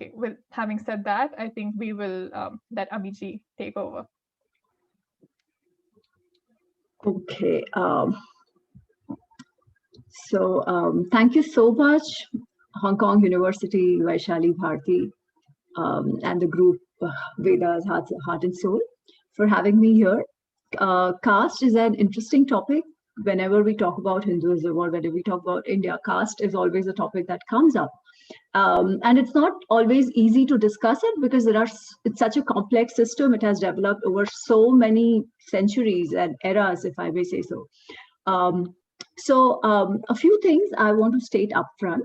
Okay, well, having said that, I think we will let Amiji take over. Okay. Thank you so much, Hong Kong University, Vaishali Bharti, and the group Vedas, Heart and Soul, for having me here. Caste is an interesting topic. Whenever we talk about Hinduism or whenever we talk about India, caste is always a topic that comes up. And it's not always easy to discuss it because it's such a complex system. It has developed over so many centuries and eras, if I may say so. A few things I want to state upfront.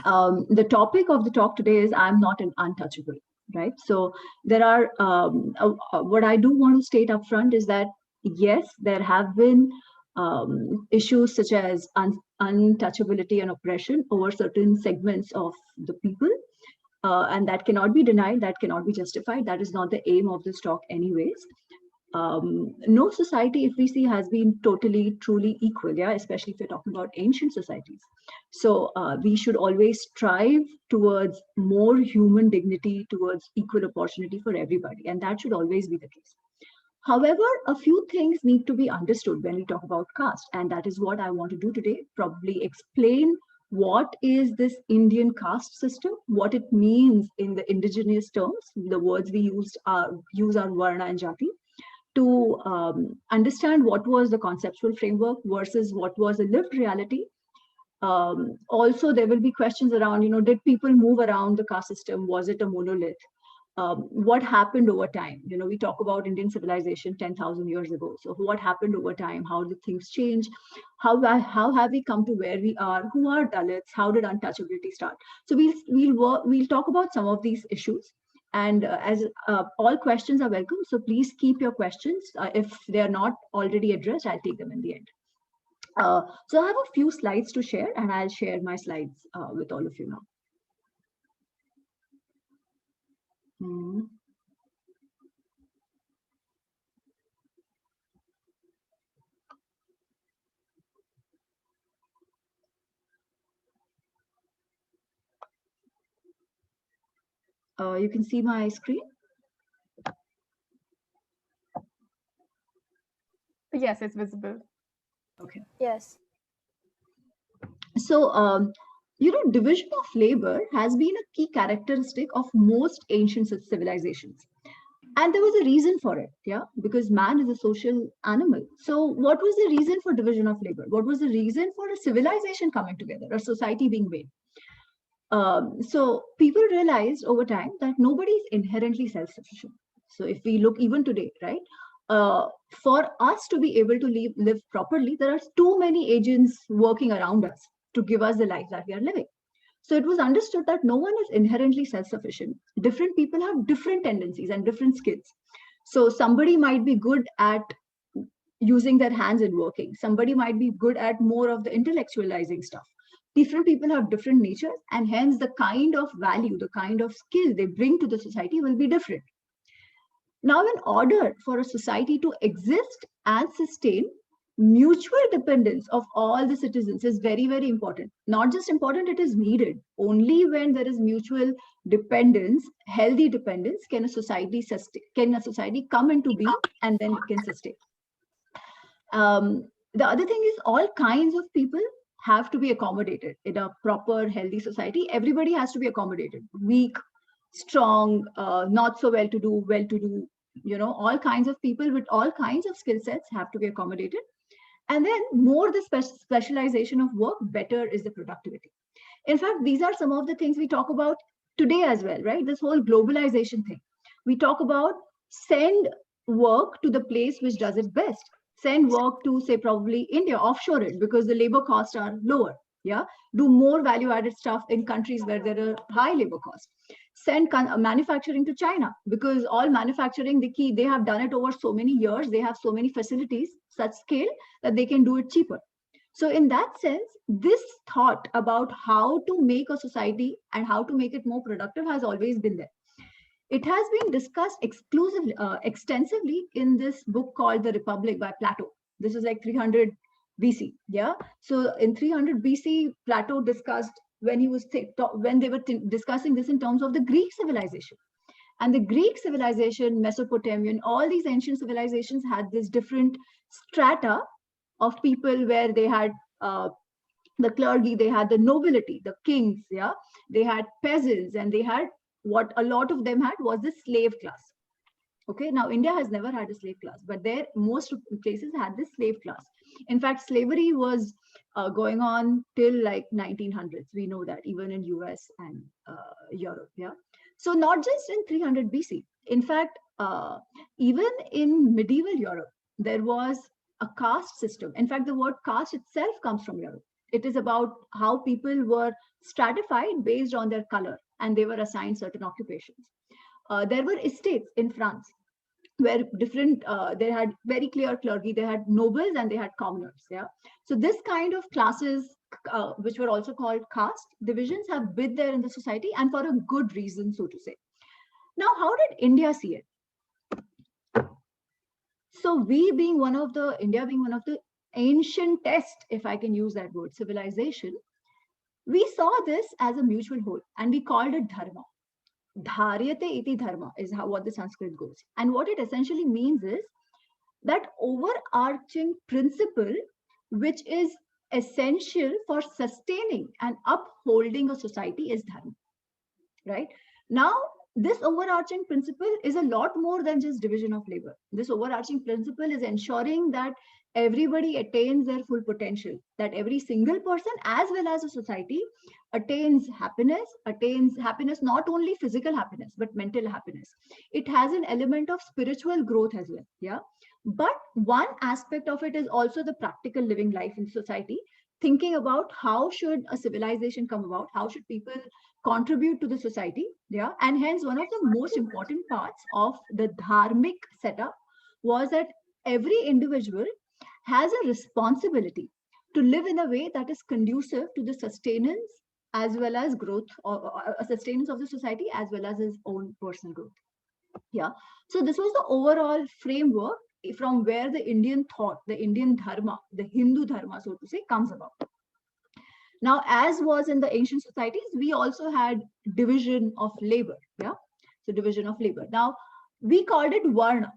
The topic of the talk today is I'm not an untouchable, right? So there are, what I do want to state upfront is that, yes, there have been issues such as untouchability and oppression over certain segments of the people. And that cannot be denied, that cannot be justified. That is not the aim of this talk anyways. No society, if we see, has been totally, truly equal, yeah, especially if you're talking about ancient societies. So we should always strive towards more human dignity, towards equal opportunity for everybody, and that should always be the case. However, a few things need to be understood when we talk about caste, and that is what I want to do today, probably explain what is this Indian caste system, what it means in the indigenous terms, the words we use are Varna and Jati, to understand what was the conceptual framework versus what was a lived reality. Also, there will be questions around, did people move around the caste system? Was it a monolith? What happened over time? We talk about Indian civilization 10,000 years ago. So what happened over time? How did things change? How have we come to where we are? Who are Dalits? How did untouchability start? So we'll talk about some of these issues. And as all questions are welcome, so please keep your questions. If they are not already addressed, I'll take them in the end. So I have a few slides to share, and I'll share my slides with all of you now. You can see my screen? Yes, it's visible. Okay. Yes. So, division of labor has been a key characteristic of most ancient civilizations. And there was a reason for it, yeah, because man is a social animal. So what was the reason for division of labor? What was the reason for a civilization coming together, a society being made? So people realized over time that nobody is inherently self-sufficient. So if we look even today, right, for us to be able to live properly, there are too many agents working around us to give us the life that we are living. So it was understood that no one is inherently self-sufficient. Different people have different tendencies and different skills. So somebody might be good at using their hands and working. Somebody might be good at more of the intellectualizing stuff. Different people have different natures, and hence the kind of value, the kind of skill they bring to the society will be different. Now, in order for a society to exist and sustain, mutual dependence of all the citizens is very, very important. Not just important, it is needed. Only when there is mutual dependence, healthy dependence, can a society sustain, can a society come into being, and then it can sustain. The other thing is all kinds of people have to be accommodated in a proper, healthy society. Everybody has to be accommodated. Weak, strong, not so well-to-do, all kinds of people with all kinds of skill sets have to be accommodated. And then more the specialization of work, better is the productivity. In fact, these are some of the things we talk about today as well, right? This whole globalization thing. We talk about send work to the place which does it best. Send work to, say, probably India, offshore it, because the labor costs are lower. Yeah, do more value-added stuff in countries where there are high labor costs. Send manufacturing to China, because all manufacturing, they have done it over so many years. They have so many facilities, such scale that they can do it cheaper. So in that sense, this thought about how to make a society and how to make it more productive has always been there. It has been discussed extensively in this book called The Republic by Plato. This is like 300 BC. Yeah. So in 300 BC, Plato discussed when he was when they were discussing this in terms of the Greek civilization. And the Greek civilization, Mesopotamian, all these ancient civilizations had this different strata of people where they had the clergy, they had the nobility, the kings, yeah, they had peasants, and they had what a lot of them had was the slave class. Okay, now India has never had a slave class, but there most places had this slave class. In fact, slavery was going on till like 1900s. We know that even in US and Europe, yeah. So not just in 300 BC. In fact, even in medieval Europe, there was a caste system. In fact, the word caste itself comes from Europe. It is about how people were stratified based on their color, and they were assigned certain occupations. There were estates in France where different, they had very clear clergy, they had nobles and they had commoners. Yeah. So this kind of classes, which were also called caste divisions, have been there in the society, and for a good reason, so to say. Now, how did India see it? So India being one of the ancientest, if I can use that word, civilization, we saw this as a mutual whole and we called it dharma. Dharyate iti dharma is what the Sanskrit goes. And what it essentially means is that overarching principle, which is essential for sustaining and upholding a society, is dharma. Right? Now, this overarching principle is a lot more than just division of labor. This overarching principle is ensuring that everybody attains their full potential, that every single person as well as a society attains happiness, not only physical happiness, but mental happiness. It has an element of spiritual growth as well. Yeah. But one aspect of it is also the practical living life in society, thinking about how should a civilization come about, how should people contribute to the society. Yeah. And hence one of the most important parts of the dharmic setup was that every individual has a responsibility to live in a way that is conducive to the sustenance as well as growth, or sustenance of the society as well as his own personal growth. Yeah. So this was the overall framework from where the Indian thought, the Indian dharma, the Hindu dharma, so to say, comes about. Now, as was in the ancient societies, we also had division of labor. Yeah. So division of labor. Now, we called it varna.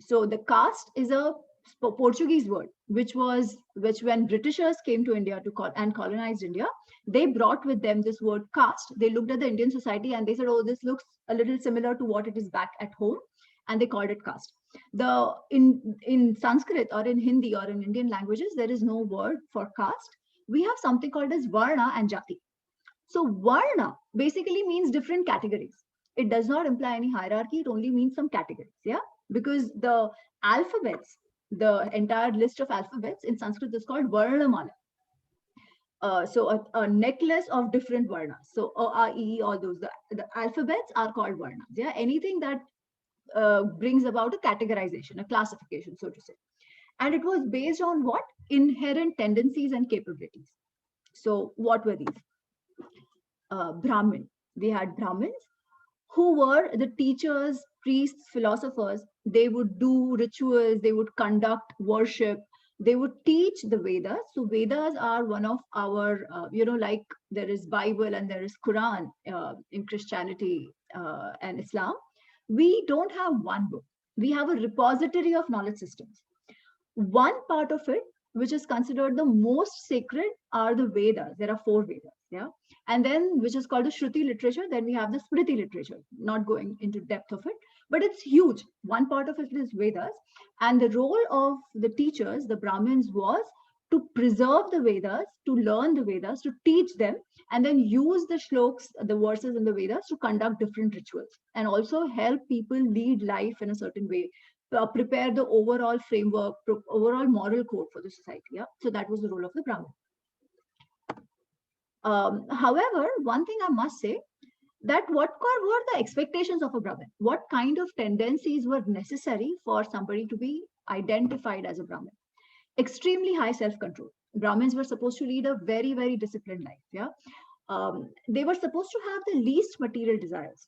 So the caste is a Portuguese word, which when Britishers came to India and colonized India, they brought with them this word caste. They looked at the Indian society and they said, oh, this looks a little similar to what it is back at home. And they called it caste. In Sanskrit or in Hindi or in Indian languages, there is no word for caste. We have something called as varna and jati. So varna basically means different categories. It does not imply any hierarchy. It only means some categories. Yeah. Because the alphabets, the entire list of alphabets in Sanskrit is called Varnamala. So a necklace of different varnas. So A, A, E, all those, the alphabets are called varnas. Yeah, anything that brings about a categorization, a classification, so to say. And it was based on what? Inherent tendencies and capabilities. So what were these? Brahmin. We had Brahmins who were the teachers, priests, philosophers. They would do rituals, they would conduct worship, they would teach the Vedas. So Vedas are one of our, like there is Bible and there is Quran in Christianity and Islam. We don't have one book. We have a repository of knowledge systems. One part of it, which is considered the most sacred, are the Vedas. There are 4 Vedas. Yeah. And then, which is called the Shruti literature, then we have the Smriti literature, not going into depth of it, but it's huge. One part of it is Vedas. And the role of the teachers, the Brahmins, was to preserve the Vedas, to learn the Vedas, to teach them, and then use the shlokas, the verses in the Vedas to conduct different rituals and also help people lead life in a certain way, prepare the overall framework, overall moral code for the society. Yeah. So that was the role of the Brahmin. However, one thing I must say, that what were the expectations of a Brahmin? What kind of tendencies were necessary for somebody to be identified as a Brahmin? Extremely high self-control. Brahmins were supposed to lead a very, very disciplined life. Yeah, they were supposed to have the least material desires.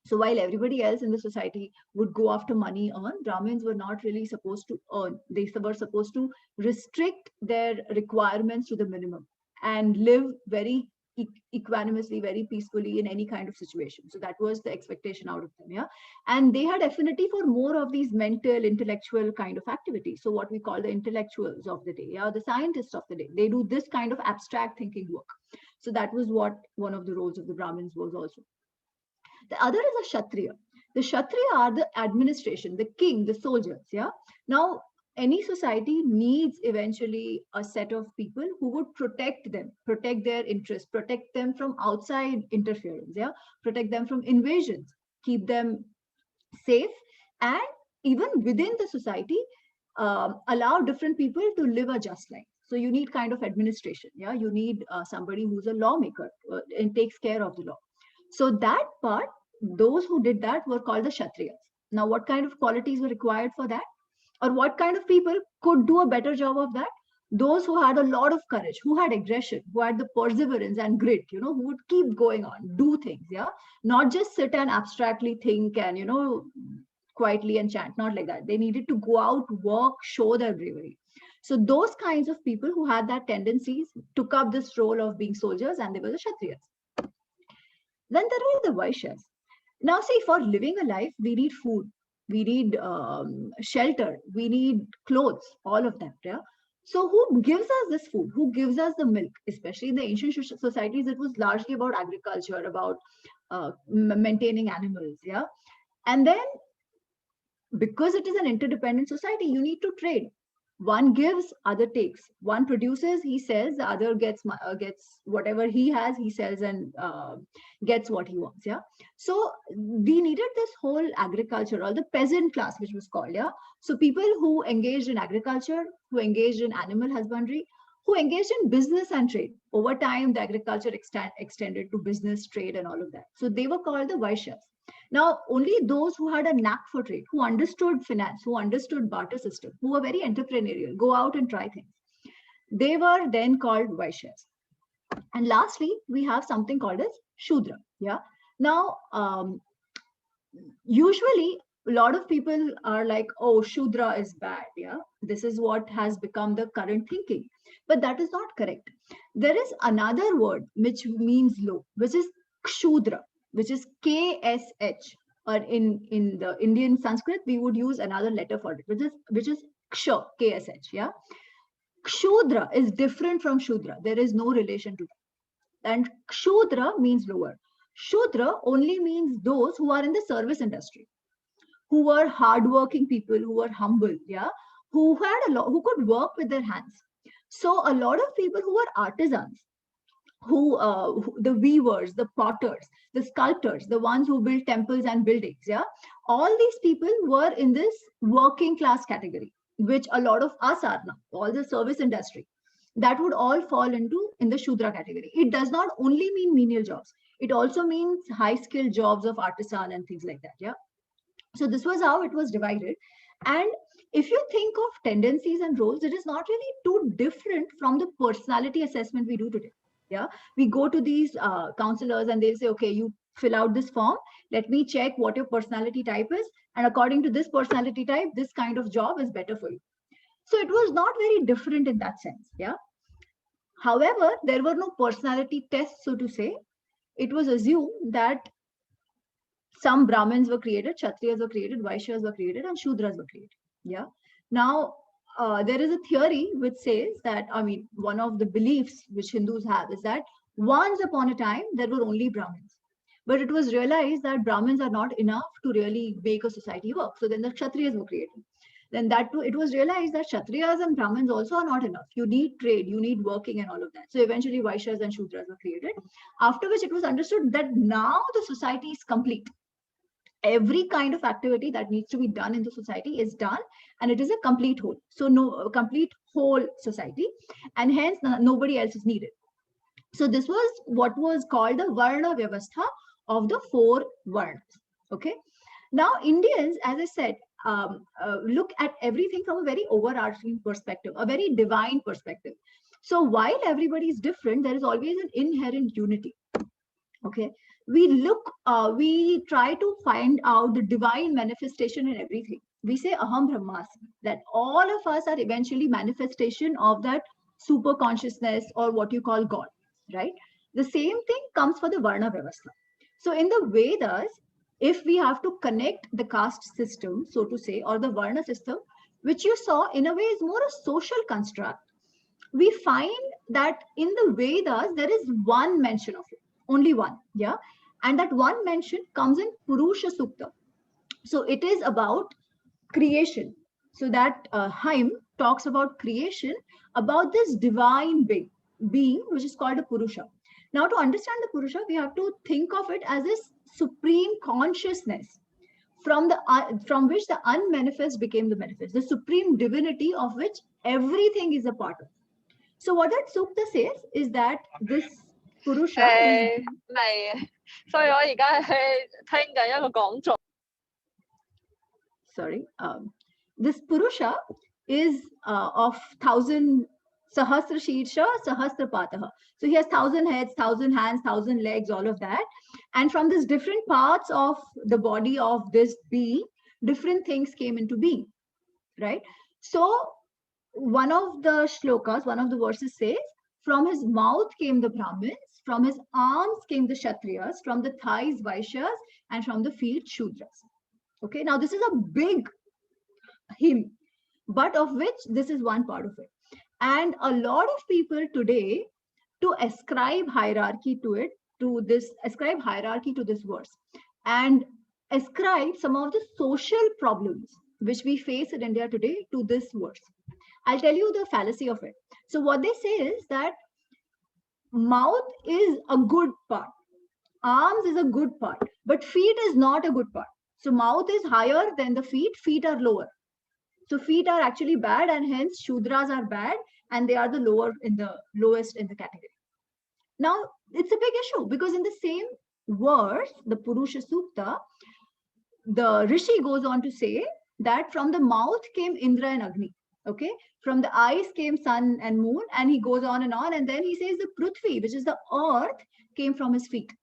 So while everybody else in the society would go after money, Brahmins were not really supposed to earn. They were supposed to restrict their requirements to the minimum. and live very equanimously, very peacefully in any kind of situation. So that was the expectation out of them. Yeah. And they had affinity for more of these mental, intellectual kind of activities. So what we call the intellectuals of the day, yeah, the scientists of the day, they do this kind of abstract thinking work. So that was what one of the roles of the Brahmins was also. The other is a Kshatriya. The Kshatriya are the administration, the king, the soldiers. Yeah. Now, any society needs eventually a set of people who would protect them, protect their interests, protect them from outside interference. Yeah. Protect them from invasions, keep them safe, and even within the society, allow different people to live a just life. So you need kind of administration. Yeah. You need somebody who's a lawmaker and takes care of the law. So that part, those who did that were called the Kshatriyas. Now, what kind of qualities were required for that? Or what kind of people could do a better job of that? Those who had a lot of courage, who had aggression, who had the perseverance and grit, who would keep going on, do things, yeah? Not just sit and abstractly think and, quietly and chant, not like that. They needed to go out, work, show their bravery. So those kinds of people who had that tendencies took up this role of being soldiers, and they were the Kshatriyas. Then there were the Vaishyas. Now, see, for living a life, we need food, we need shelter, we need clothes, all of that. Yeah. So, who gives us this food? Who gives us the milk? Especially in the ancient societies, it was largely about agriculture, about maintaining animals. Yeah. And then, because it is an interdependent society, you need to trade. One gives, other takes. One produces, he sells, the other gets whatever he has, he sells and gets what he wants. Yeah. So we needed this whole agriculture, or the peasant class, which was called. Yeah. So people who engaged in agriculture, who engaged in animal husbandry, who engaged in business and trade. Over time, the agriculture extended to business, trade, and all of that. So they were called the Vaishyas. Now, only those who had a knack for trade, who understood finance, who understood barter system, who were very entrepreneurial, go out and try things, they were then called Vaishyas. And lastly, we have something called as Shudra. Yeah. Now, usually a lot of people are like, oh, Shudra is bad. Yeah. This is what has become the current thinking. But that is not correct. There is another word which means low, which is Kshudra, which is KSH, or in the Indian Sanskrit, we would use another letter for it, which is Ksha, KSH. Yeah. Kshudra is different from Shudra. There is no relation to that. And Kshudra means lower. Shudra only means those who are in the service industry, who were hardworking people, who were humble, yeah, who who could work with their hands. So a lot of people who were artisans, who the weavers, the potters, the sculptors, the ones who built temples and buildings, yeah, all these people were in this working class category, which a lot of us are now, all the service industry. That would all fall in the Shudra category. It does not only mean menial jobs. It also means high skilled jobs of artisan and things like that. Yeah. So this was how it was divided. And if you think of tendencies and roles, it is not really too different from the personality assessment we do today. Yeah. We go to these counselors and they'll say, okay, you fill out this form. Let me check what your personality type is. And according to this personality type, this kind of job is better for you. So it was not very different in that sense. Yeah. However, there were no personality tests, so to say. It was assumed that some Brahmins were created, Kshatriyas were created, Vaishyas were created, and Shudras were created. Yeah. Now, there is a theory which says that, one of the beliefs which Hindus have is that once upon a time, there were only Brahmins. But it was realized that Brahmins are not enough to really make a society work. So then the Kshatriyas were created. Then that too, it was realized that Kshatriyas and Brahmins also are not enough. You need trade, you need working and all of that. So eventually Vaishyas and Shudras were created. After which it was understood that now the society is complete. Every kind of activity that needs to be done in the society is done, and it is a complete whole. So no complete whole society, and hence nobody else is needed. So this was what was called the Varna Vyavastha of the 4 Varnas. Okay. Now Indians, as I said, look at everything from a very overarching perspective, a very divine perspective. So while everybody is different, there is always an inherent unity. Okay. We try to find out the divine manifestation in everything. We say Aham Brahmasmi, that all of us are eventually manifestation of that super consciousness, or what you call God, right? The same thing comes for the Varna Vyavastha. So in the Vedas, if we have to connect the caste system, so to say, or the Varna system, which you saw in a way is more a social construct, we find that in the Vedas, there is one mention of it, only one, yeah? And that one mention comes in Purusha Sukta. So it is about creation. So that hymn talks about creation, about this divine being, which is called a Purusha. Now, to understand the Purusha, we have to think of it as this supreme consciousness from which the unmanifest became the manifest, the supreme divinity of which everything is a part of. So what that Sukta says is that this Purusha is... 所以我而家係聽緊一個講座。Sorry, this Purusha is of 1,000 Sahasra Shirsha, Sahasra Pataha. So he has 1,000 heads, 1,000 hands, 1,000 legs, all of that. And from these different parts of the body of this being, different things came into being, right? So one of the shlokas, one of the verses says, from his mouth came the Brahmins, from his arms came the Kshatriyas, from the thighs Vaishyas, and from the feet Shudras. Okay, now this is a big hymn, but of which this is one part of it. And a lot of people today, to ascribe hierarchy to it, ascribe hierarchy to this verse, and ascribe some of the social problems which we face in India today to this verse. I'll tell you the fallacy of it. So what they say is that mouth is a good part, arms is a good part, but feet is not a good part. So mouth is higher than the feet are lower. So feet are actually bad, and hence Shudras are bad, and they are the lowest in the category. Now, it's a big issue because in the same verse, the Purusha Sukta, the Rishi goes on to say that from the mouth came Indra and Agni. Okay, from the eyes came sun and moon, and he goes on, and then he says the Prithvi, which is the earth, came from his feet.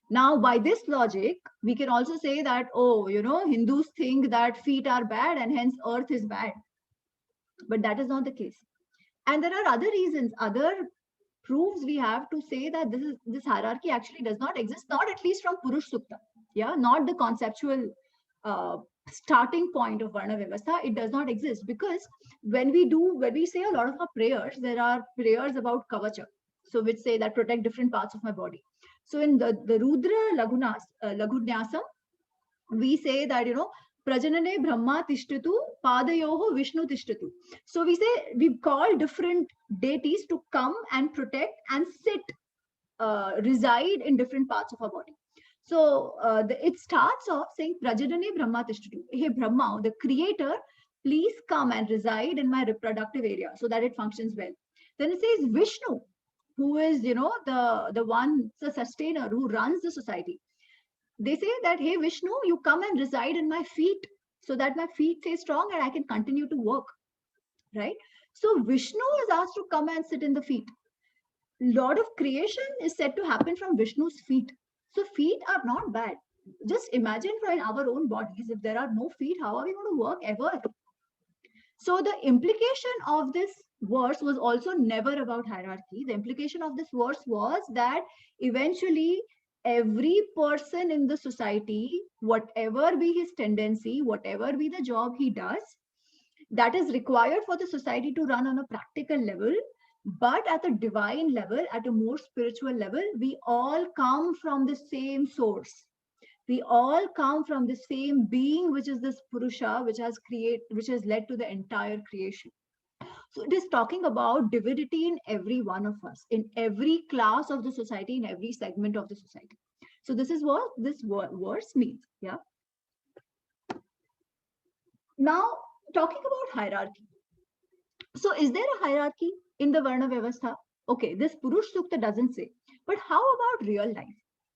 Now, by this logic, we can also say that, oh, Hindus think that feet are bad and hence earth is bad. But that is not the case. And there are other reasons, other proofs we have to say that this hierarchy actually does not exist, not at least from Purush Sukta. Yeah, not the conceptual starting point of Varna Vyavastha. It does not exist, because when we say a lot of our prayers, there are prayers about Kavacha, so which say that protect different parts of my body. So in the Rudra Lagunyasam, we say that, Prajanane Brahma Tishtatu, Padayoho Vishnu Tishtatu. So we call different deities to come and protect and sit, reside in different parts of our body. So it starts off saying Prajanane Brahma Tishtatu. Hey Brahma, the creator, please come and reside in my reproductive area so that it functions well. Then it says Vishnu, who is, the one, the sustainer, who runs the society. They say that, hey, Vishnu, you come and reside in my feet so that my feet stay strong and I can continue to work, right? So Vishnu is asked to come and sit in the feet. Lot of creation is said to happen from Vishnu's feet. So feet are not bad. Just imagine for in our own bodies, if there are no feet, how are we going to work ever? So the implication of this verse was also never about hierarchy. The implication of this verse was that eventually every person in the society, whatever be his tendency, whatever be the job he does, that is required for the society to run on a practical level. But at the divine level, at a more spiritual level, we all come from the same source. We all come from the same being, which is this Purusha, which has led to the entire creation. So it is talking about divinity in every one of us, in every class of the society, in every segment of the society. So this is what this verse means. Yeah. Now, talking about hierarchy. So is there a hierarchy in the Varna Vyavastha? Okay, this Purush Sukta doesn't say. But how about real life?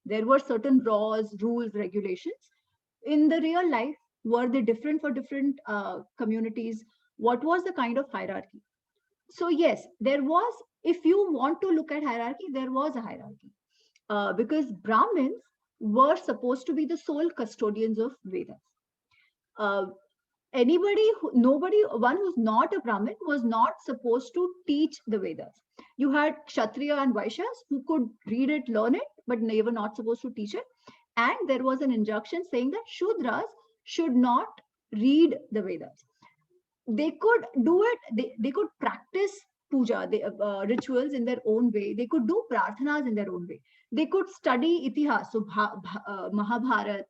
There were certain laws, rules, regulations. In the real life, were they different for different communities? What was the kind of hierarchy? So yes, there was, if you want to look at hierarchy, there was a hierarchy. Because Brahmins were supposed to be the sole custodians of Vedas. one who's not a Brahmin was not supposed to teach the Vedas. You had Kshatriya and Vaishyas who could read it, learn it, but they were not supposed to teach it. And there was an injunction saying that Shudras should not read the Vedas. They could do it, they could practice puja, rituals in their own way. They could do prarthanas in their own way. They could study itihas, so Mahabharat,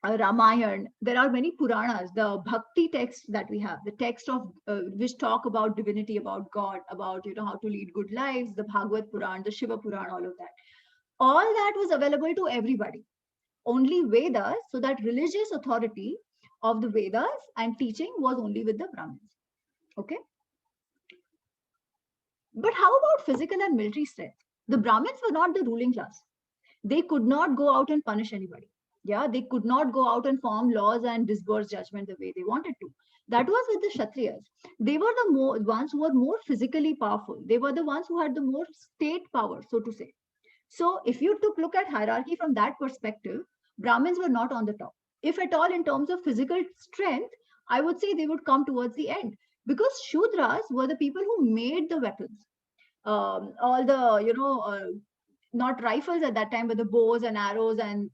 Ramayana. There are many Puranas, the bhakti texts that we have, the text of which talk about divinity, about God, about how to lead good lives, the Bhagavad Puran, the Shiva Puran, all of that. All that was available to everybody. Only Vedas, so that religious authority of the Vedas and teaching was only with the Brahmins. Okay. But how about physical and military strength? The Brahmins were not the ruling class. They could not go out and punish anybody. Yeah, they could not go out and form laws and disburse judgment the way they wanted to. That was with the Kshatriyas. They were the ones who were more physically powerful. They were the ones who had the more state power, so to say. So if you look at hierarchy from that perspective, Brahmins were not on the top. If at all in terms of physical strength, I would say they would come towards the end, because Shudras were the people who made the weapons. All the, not rifles at that time, but the bows and arrows and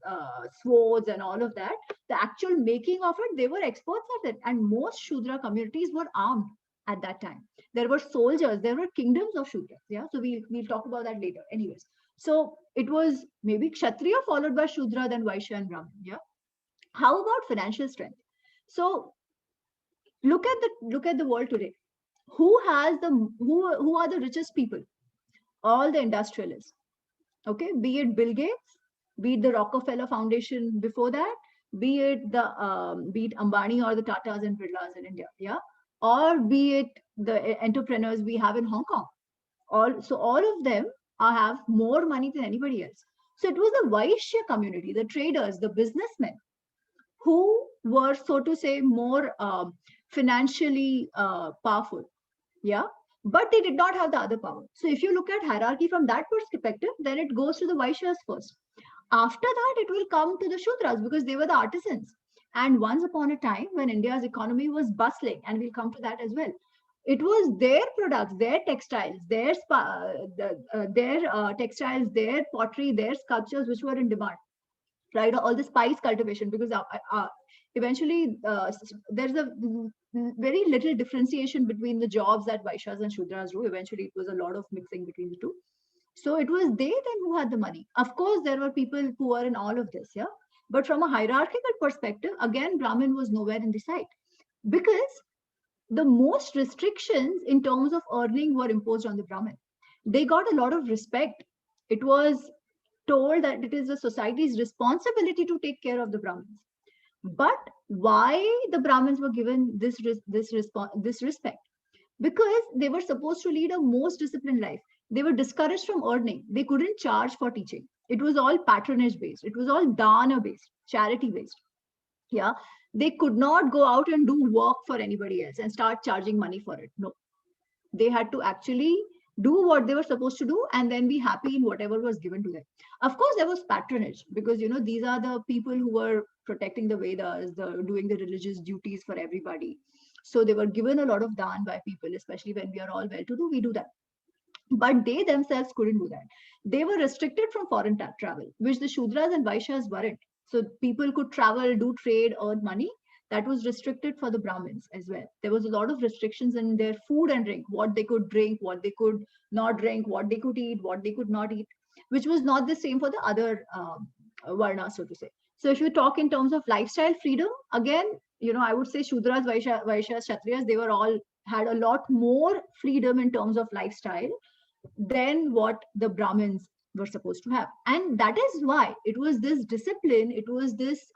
swords and all of that, the actual making of it, they were experts at it. And most Shudra communities were armed at that time. There were soldiers, there were kingdoms of Shudras. Yeah, so we'll talk about that later. Anyways, so it was maybe Kshatriya followed by Shudra, then Vaishya and Brahmin. Yeah. How about financial strength? So look at the world today. Who are the richest people? All the industrialists. Okay, be it Bill Gates, be it the Rockefeller Foundation before that, be it Ambani or the Tatas and Birlas in India, yeah, or be it the entrepreneurs we have in Hong Kong. All of them have more money than anybody else. So it was the Vaishya community, the traders, the businessmen, who were, so to say, more financially powerful, yeah. But they did not have the other power. So if you look at hierarchy from that perspective, then it goes to the Vaishyas first. After that, it will come to the Shudras, because they were the artisans. And once upon a time, when India's economy was bustling, and we'll come to that as well, it was their products, their textiles, their textiles, their pottery, their sculptures, which were in demand, right? All the spice cultivation, because eventually there's a very little differentiation between the jobs that Vaishyas and Shudras do. Eventually it was a lot of mixing between the two. So it was they then who had the money. Of course, there were people who were in all of this, yeah. But from a hierarchical perspective, again, Brahmin was nowhere in the sight, because the most restrictions in terms of earning were imposed on the Brahmin. They got a lot of respect. It was told that it is the society's responsibility to take care of the Brahmins. But why the Brahmins were given this respect? Because they were supposed to lead a most disciplined life. They were discouraged from earning. They couldn't charge for teaching. It was all patronage based. It was all dana based, charity based. Yeah, they could not go out and do work for anybody else and start charging money for it. No, they had to actually do what they were supposed to do and then be happy in whatever was given to them. Of course, there was patronage, because these are the people who were protecting the Vedas, doing the religious duties for everybody. So they were given a lot of dhan by people, especially when we are all well-to-do, we do that. But they themselves couldn't do that. They were restricted from foreign travel, which the Shudras and Vaishyas weren't. So people could travel, do trade, earn money. That was restricted for the Brahmins as well. There was a lot of restrictions in their food and drink, what they could drink, what they could not drink, what they could eat, what they could not eat, which was not the same for the other varnas, so to say. So if you talk in terms of lifestyle freedom, again, I would say Shudras, Vaishyas, Kshatriyas, they were all had a lot more freedom in terms of lifestyle than what the Brahmins were supposed to have. And that is why it was this discipline, it was this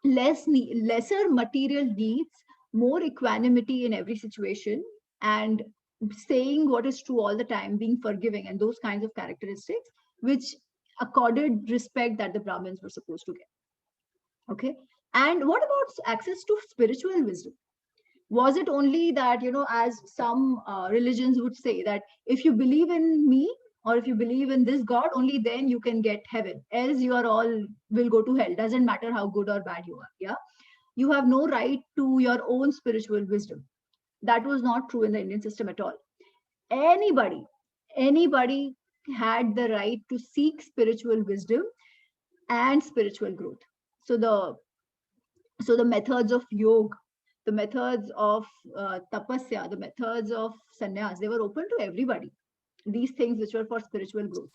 lesser material needs, more equanimity in every situation, and saying what is true all the time, being forgiving, and those kinds of characteristics which accorded respect that the Brahmins were supposed to get. Okay. And what about access to spiritual wisdom? Was it only that, as some religions would say, that if you believe in me, or if you believe in this god, only then you can get heaven, else you are all will go to hell. Doesn't matter how good or bad you are. Yeah, you have no right to your own spiritual wisdom. That was not true in the Indian system at all. Anybody had the right to seek spiritual wisdom and spiritual growth. So the methods of yoga, the methods of tapasya, the methods of sannyas, they were open to everybody. These things which were for spiritual growth.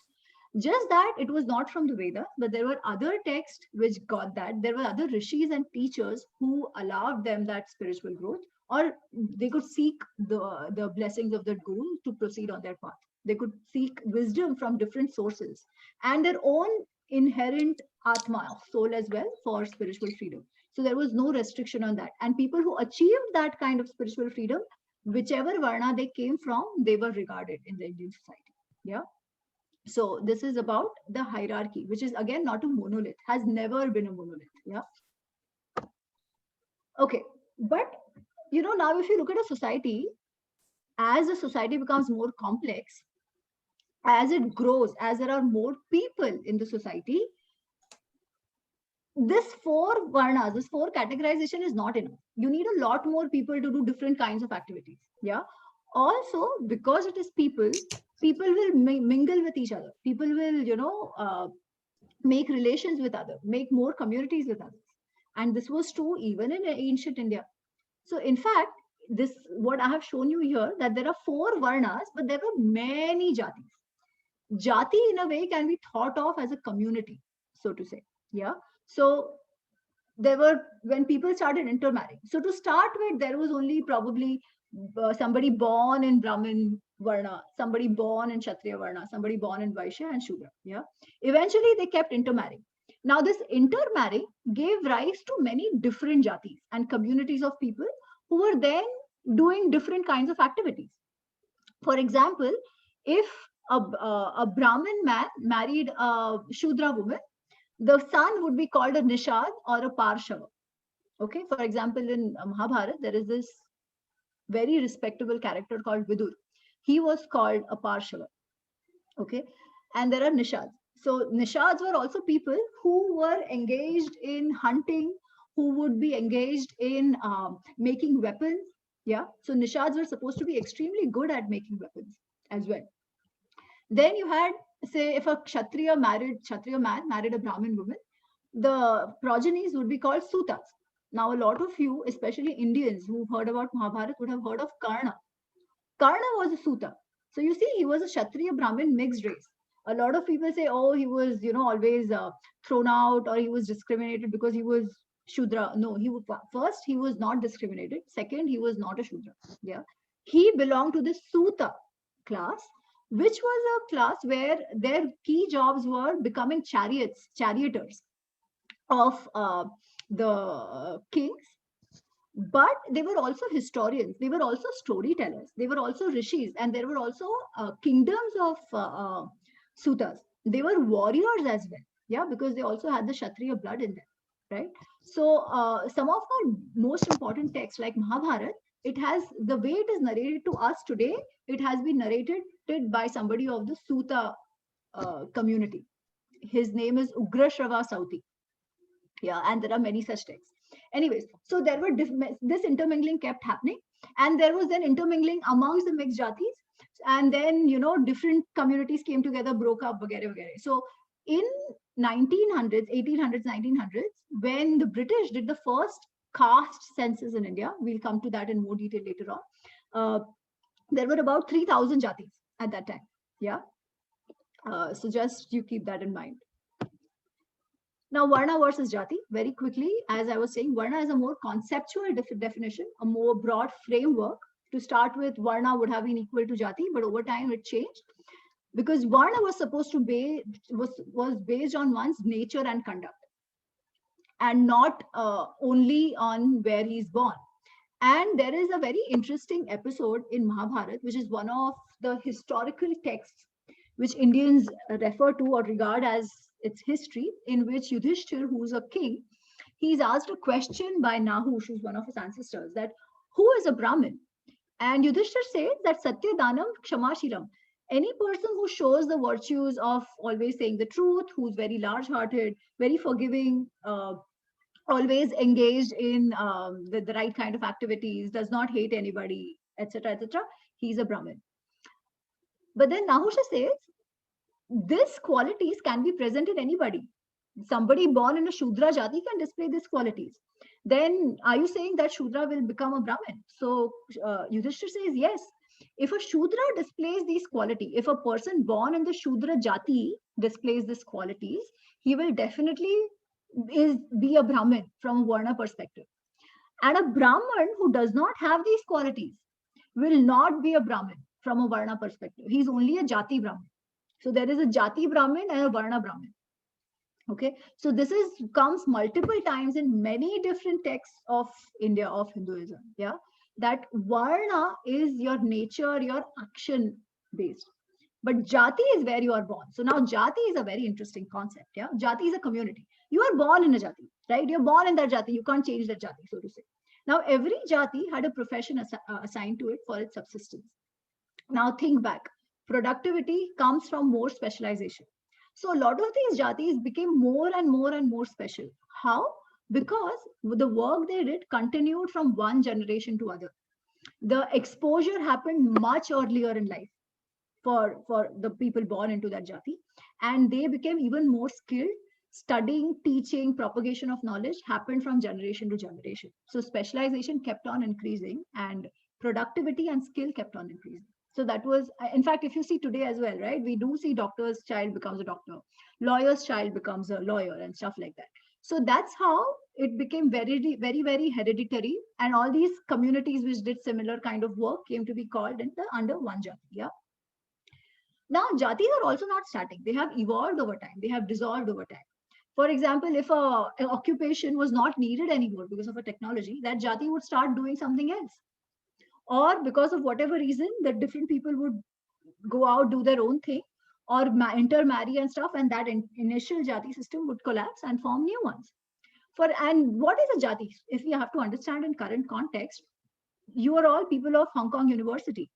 Just that it was not from the Veda, but there were other texts which got that. There were other rishis and teachers who allowed them that spiritual growth, or they could seek the blessings of that guru to proceed on their path. They could seek wisdom from different sources and their own inherent atma, soul as well, for spiritual freedom. So there was no restriction on that. And people who achieved that kind of spiritual freedom, whichever varna they came from, they were regarded in the Indian society. Yeah. So this is about the hierarchy, which is again not a monolith, has never been a monolith. Yeah. Okay. But now if you look at a society, as the society becomes more complex, as it grows, as there are more people in the society, this four varnas, this four categorization is not enough. You need a lot more people to do different kinds of activities. Yeah. Also, because it is people will mingle with each other. People will, make relations with others, make more communities with others. And this was true even in ancient India. So in fact, this, what I have shown you here, that there are four varnas, but there were many jatis. Jati in a way can be thought of as a community, so to say. Yeah. So there were, when people started intermarrying. So to start with, there was only probably somebody born in Brahmin Varna, somebody born in Kshatriya Varna, somebody born in Vaishya and Shudra. Yeah. Eventually, they kept intermarrying. Now, this intermarrying gave rise to many different jatis and communities of people who were then doing different kinds of activities. For example, if a Brahmin man married a Shudra woman, the son would be called a Nishad or a Parshava. Okay. For example, in Mahabharata, there is this very respectable character called Vidur. He was called a Parshava. Okay. And there are Nishads. So Nishads were also people who were engaged in hunting, who would be engaged in making weapons. Yeah. So Nishads were supposed to be extremely good at making weapons as well. Then you had, say, if a Kshatriya man married a Brahmin woman, the progenies would be called Sutas. Now, a lot of you, especially Indians who heard about Mahabharata, would have heard of Karna. Karna was a Suta. So you see, he was a Kshatriya Brahmin mixed race. A lot of people say, oh, he was, always thrown out, or he was discriminated because he was Shudra. No, first, he was not discriminated. Second, he was not a Shudra. Yeah. He belonged to the Suta class, which was a class where their key jobs were becoming charioteers of the kings. But they were also historians, they were also storytellers, they were also rishis, and there were also kingdoms of Sutas. They were warriors as well, yeah, because they also had the Kshatriya blood in them, right? So some of our most important texts like Mahabharata, it has, the way it is narrated to us today, it has been narrated by somebody of the Suta community. His name is Ugrashrava Sauti. Yeah, and there are many such texts. Anyways, so there were this intermingling kept happening, and there was then intermingling amongst the mixed jatis, and then different communities came together, broke up, vagere. So in 1900s, 1800s, 1900s, when the British did the first caste census in India, we'll come to that in more detail later on. There were about 3,000 jatis at that time. Yeah. So just you keep that in mind. Now, Varna versus Jati, very quickly, as I was saying, Varna is a more conceptual definition, a more broad framework. To start with, Varna would have been equal to Jati, but over time it changed, because Varna was supposed to be, was based on one's nature and conduct, and not only on where he's born. And there is a very interesting episode in Mahabharata, which is one of the historical texts which Indians refer to or regard as its history, in which Yudhishthir, who's a king, he's asked a question by Nahush, who's one of his ancestors, that who is a Brahmin? And Yudhishthir says that Satya Danam Kshamashiram. Any person who shows the virtues of always saying the truth, who's very large-hearted, very forgiving, always engaged in the right kind of activities, does not hate anybody, etc., etc., he's a Brahmin. But then Nahusha says, these qualities can be present in anybody. Somebody born in a Shudra Jati can display these qualities. Then are you saying that Shudra will become a Brahmin? So Yudhishthir says, yes. If a Shudra displays these qualities, if a person born in the Shudra Jati displays these qualities, he will definitely be a Brahmin from a Varna perspective. And a Brahmin who does not have these qualities will not be a Brahmin from a Varna perspective. He's only a Jati Brahmin. So there is a Jati Brahmin and a Varna Brahmin. Okay, so this comes multiple times in many different texts of India, of Hinduism. Yeah, that Varna is your nature, your action based. But Jati is where you are born. So now Jati is a very interesting concept. Yeah, Jati is a community. You are born in a Jati, right? You're born in that Jati. You can't change that Jati, so to say. Now, every Jati had a profession assigned to it for its subsistence. Now, think back. Productivity comes from more specialization. So a lot of these Jatis became more and more and more special. How? Because the work they did continued from one generation to other. The exposure happened much earlier in life for the people born into that Jati. And they became even more skilled. Studying, teaching, propagation of knowledge happened from generation to generation. So specialization kept on increasing and productivity and skill kept on increasing. So that was, in fact, if you see today as well, right, we do see doctor's child becomes a doctor, lawyer's child becomes a lawyer and stuff like that. So that's how it became very, very, very hereditary. And all these communities which did similar kind of work came to be called under one Jati. Yeah. Now, Jatis are also not static. They have evolved over time. They have dissolved over time. For example, if an occupation was not needed anymore because of a technology, that Jati would start doing something else. Or because of whatever reason, that different people would go out, do their own thing, or intermarry and stuff, and that initial Jati system would collapse and form new ones. And what is a Jati? If we have to understand in current context, you are all people of Hong Kong University.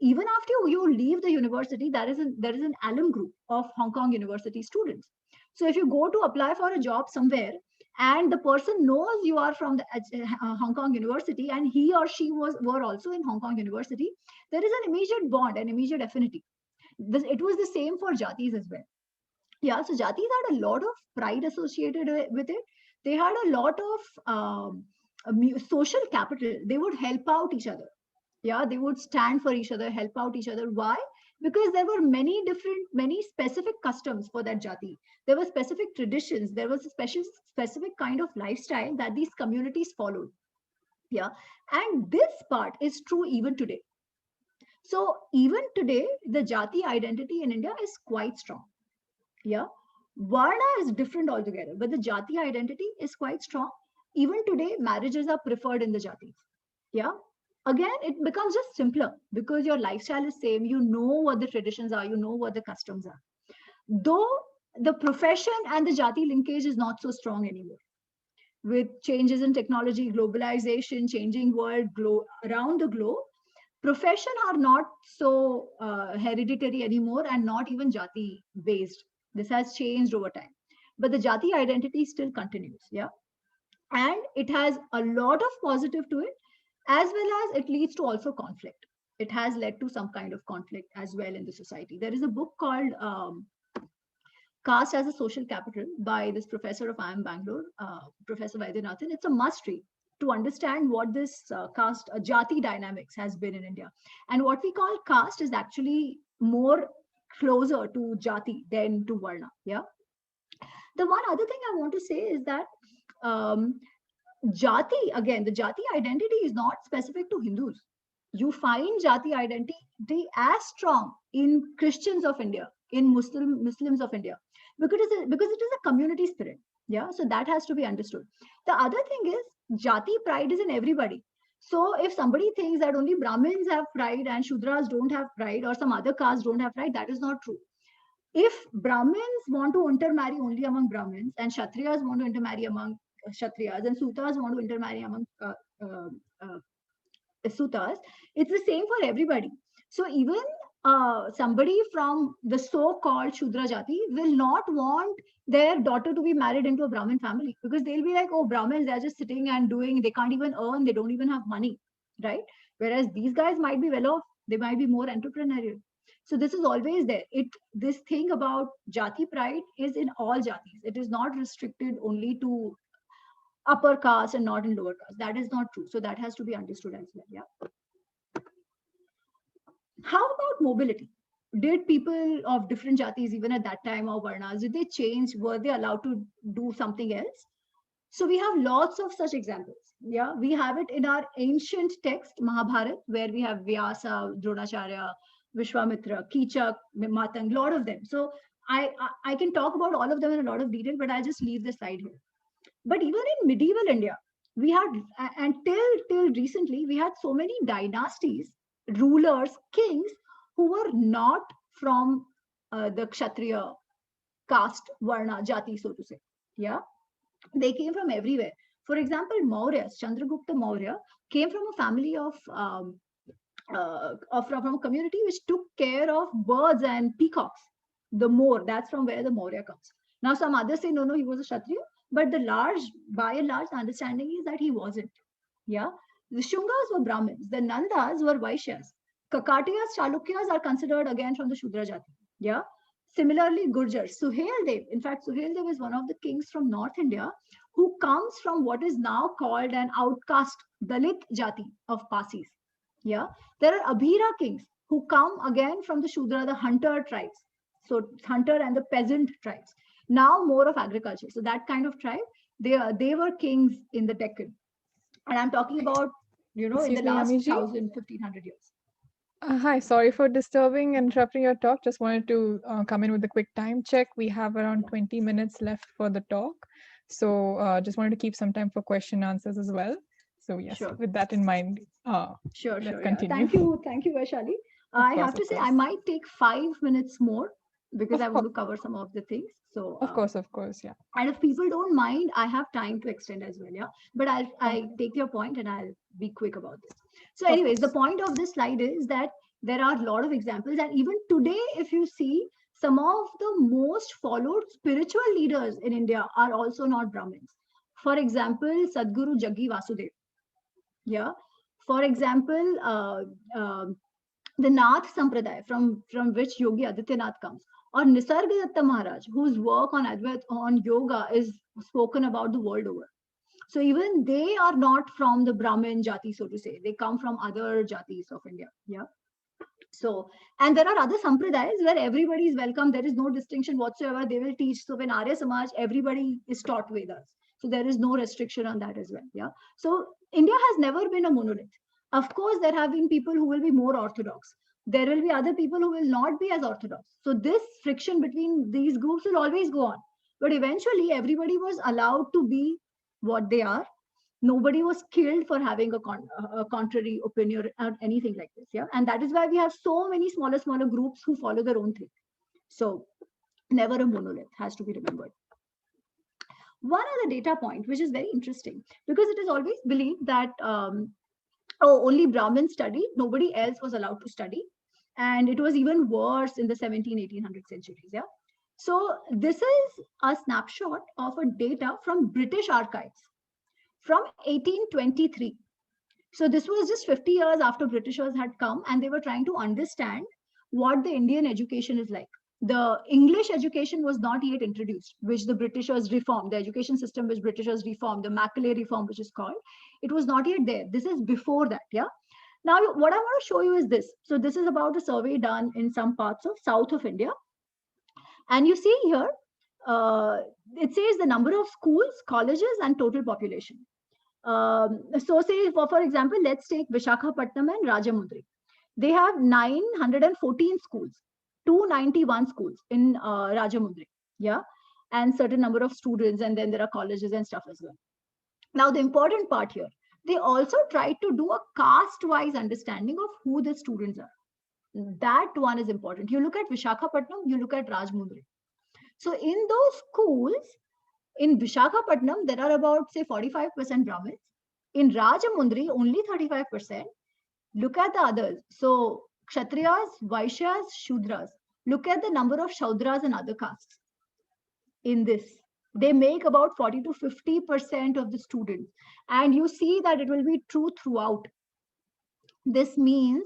Even after you leave the university, there is an alum group of Hong Kong University students. So if you go to apply for a job somewhere and the person knows you are from the Hong Kong University and he or she were also in Hong Kong University, there is an immediate bond, an immediate affinity. It was the same for Jatis as well. Yeah, so Jatis had a lot of pride associated with it. They had a lot of social capital. They would help out each other. Yeah, they would stand for each other, help out each other. Why? Because there were many specific customs for that Jati. There were specific traditions. There was a specific kind of lifestyle that these communities followed. Yeah, and this part is true even today. So even today, the Jati identity in India is quite strong. Yeah, Varna is different altogether, but the Jati identity is quite strong. Even today, marriages are preferred in the Jatis. Yeah. Again, it becomes just simpler because your lifestyle is same. You know what the traditions are. You know what the customs are. Though the profession and the Jati linkage is not so strong anymore. With changes in technology, globalization, changing world around the globe, profession are not so hereditary anymore and not even Jati based. This has changed over time. But the Jati identity still continues. Yeah. And it has a lot of positive to it, as well as it leads to also conflict. It has led to some kind of conflict as well in the society. There is a book called Caste as a Social Capital by this professor of IIM Bangalore, Professor Vaidyanathan. It's a must read to understand what this caste, Jati dynamics has been in India. And what we call caste is actually more closer to Jati than to Varna. Yeah. The one other thing I want to say is that Jati, again, the Jati identity is not specific to Hindus. You find Jati identity as strong in Christians of India, in Muslims of India, because it is a community spirit. Yeah, so that has to be understood. The other thing is Jati pride is in everybody. So if somebody thinks that only Brahmins have pride and Shudras don't have pride, or some other castes don't have pride, that is not true. If Brahmins want to intermarry only among Brahmins and Kshatriyas want to intermarry among Kshatriyas and Sutas want to intermarry among Sutas, it's the same for everybody. So even somebody from the so-called Shudra Jati will not want their daughter to be married into a Brahmin family, because they'll be like, oh, Brahmins, they're just sitting and doing, they can't even earn, they don't even have money, right? Whereas these guys might be well off, they might be more entrepreneurial. So this is always there. This thing about Jati pride is in all Jatis. It is not restricted only to upper caste and not in lower caste. That is not true. So that has to be understood as well. Yeah. How about mobility? Did people of different jatis, even at that time, or varnas, did they change? Were they allowed to do something else? So we have lots of such examples. Yeah, we have it in our ancient text, Mahabharata, where we have Vyasa, Dronacharya, Vishwamitra, Kichak, Matang, lot of them. So I can talk about all of them in a lot of detail, but I'll just leave this slide here. But even in medieval India, we had, and till recently, we had so many dynasties, rulers, kings, who were not from the Kshatriya caste, Varna, Jati, so to say. Yeah, they came from everywhere. For example, Mauryas, Chandragupta Maurya came from a family from a community which took care of birds and peacocks. The More, that's from where the Maurya comes. Now, some others say, no, he was a Kshatriya, but by and large, the understanding is that he wasn't. Yeah, the Shungas were Brahmins, the Nandas were Vaishyas. Kakatiyas, Chalukyas are considered again from the Shudra Jati. Yeah. Similarly, Gurjars, Suhail Dev. In fact, Suhail Dev is one of the kings from North India who comes from what is now called an outcast Dalit Jati of Pasis. Yeah. There are Abhira kings who come again from the Shudra, the hunter tribes. So hunter and the peasant tribes. Now more of agriculture. So that kind of tribe, they were kings in the Deccan. And I'm talking about, in the last 1,000-1,500 years. Hi, sorry for disturbing and interrupting your talk. Just wanted to come in with a quick time check. We have around 20 minutes left for the talk. So just wanted to keep some time for question answers as well. So yes, sure. With that in mind, sure. Continue. Yeah. Thank you, Vaishali. I have to say, I might take 5 minutes more because I want to cover some of the things. So of course, yeah. And if people don't mind, I have time to extend as well, yeah. But I take your point and I'll be quick about this. So anyways, the point of this slide is that there are a lot of examples, and even today, if you see, some of the most followed spiritual leaders in India are also not Brahmins. For example, Sadhguru Jaggi Vasudev. Yeah. For example, the Nath Sampradaya, from which Yogi Adityanath comes, or Nisargadatta Maharaj, whose work on yoga is spoken about the world over. So even they are not from the Brahmin Jati, so to say. They come from other Jatis of India. Yeah. So, and there are other Sampradayas where everybody is welcome. There is no distinction whatsoever. They will teach. So when Arya Samaj, everybody is taught Vedas. So there is no restriction on that as well. Yeah. So India has never been a monolith. Of course, there have been people who will be more orthodox. There will be other people who will not be as orthodox. So this friction between these groups will always go on. But eventually, everybody was allowed to be what they are. Nobody was killed for having a contrary opinion or anything like this. Yeah. And that is why we have so many smaller groups who follow their own thing. So never a monolith, has to be remembered. One other data point, which is very interesting, because it is always believed that only Brahmins studied, nobody else was allowed to study. And it was even worse in the 1700-1800 centuries. Yeah. So this is a snapshot of a data from British archives from 1823. So this was just 50 years after Britishers had come, and they were trying to understand what the Indian education is like. The English education was not yet introduced, which the Britishers reformed, the education system which Britishers reformed, the Macaulay reform, which is called, it was not yet there. This is before that, yeah. Now, what I want to show you is this. So this is about a survey done in some parts of south of India. And you see here, it says the number of schools, colleges, and total population. So say, for example, let's take Visakhapatnam and Rajamundry. They have 914 schools, 291 schools in Rajamundry, yeah, and certain number of students, and then there are colleges and stuff as well. Now, the important part here, they also tried to do a caste-wise understanding of who the students are. That one is important. You look at Visakhapatnam, you look at Rajamundry. So in those schools, in Visakhapatnam, there are about, say, 45% Brahmins. In Rajamundry, only 35%. Look at the others. So Kshatriyas, Vaishyas, Shudras. Look at the number of Shaudras and other castes in this. They make about 40 to 50% of the students. And you see that it will be true throughout. This means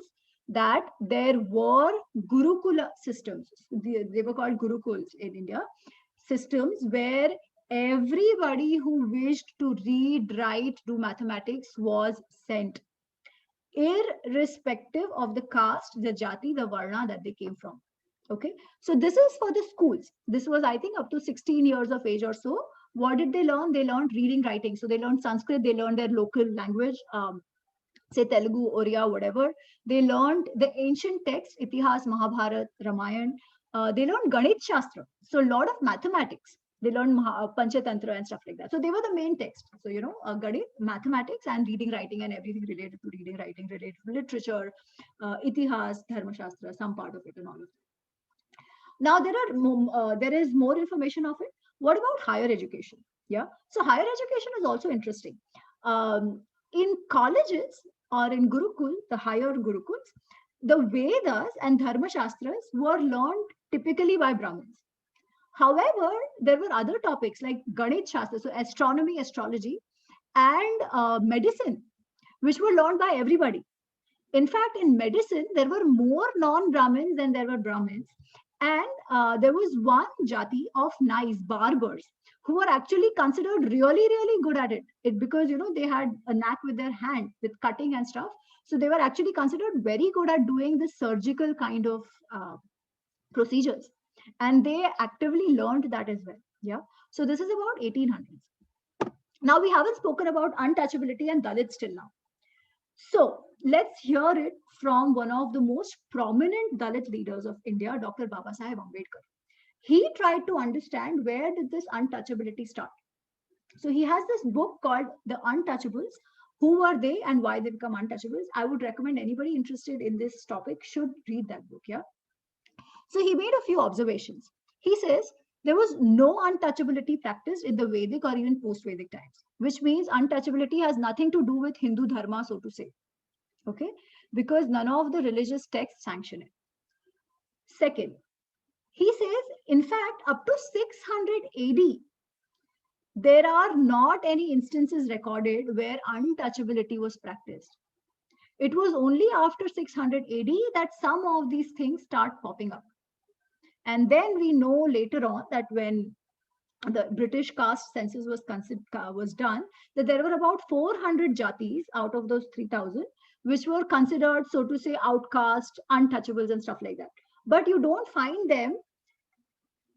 that there were Gurukula systems. They were called Gurukuls in India. Systems where everybody who wished to read, write, do mathematics was sent, irrespective of the caste, the jati, the varna that they came from. Okay, so this is for the schools. This was, I think, up to 16 years of age or so. What did they learn? They learned reading, writing. So they learned Sanskrit, they learned their local language, say Telugu, Oriya, whatever. They learned the ancient texts, Itihas, Mahabharat, Ramayana. They learned Ganit Shastra. So a lot of mathematics. They learned Panchatantra and stuff like that. So they were the main text. So, you know, Ganit, mathematics and reading, writing and everything related to reading, writing, related to literature, Itihas, Dharma Shastra, some part of it and all of it. Now there is more information of it. What about higher education? Yeah. So higher education is also interesting. In colleges or in Gurukul, the higher Gurukuls, the Vedas and Dharma Shastras were learned typically by Brahmins. However, there were other topics like Ganit Shastra, so astronomy, astrology, and medicine, which were learned by everybody. In fact, in medicine, there were more non-Brahmins than there were Brahmins. And there was one jati of nice barbers who were actually considered really, really good at it. Because, you know, they had a knack with their hand, with cutting and stuff. So they were actually considered very good at doing the surgical kind of procedures. And they actively learned that as well. Yeah. So this is about 1800s. Now we haven't spoken about untouchability and Dalits till now. So let's hear it from one of the most prominent Dalit leaders of India, Dr. Babasaheb Ambedkar. He tried to understand where did this untouchability start. So he has this book called The Untouchables. Who are they and why they become untouchables? I would recommend anybody interested in this topic should read that book. Yeah. So he made a few observations. He says there was no untouchability practiced in the Vedic or even post-Vedic times, which means untouchability has nothing to do with Hindu dharma, so to say. Okay, because none of the religious texts sanction it. Second, he says, in fact, up to 600 AD, there are not any instances recorded where untouchability was practiced. It was only after 600 AD that some of these things start popping up. And then we know later on that when the British caste census was done, that there were about 400 jatis out of those 3,000, which were considered, so to say, outcast, untouchables and stuff like that. But you don't find them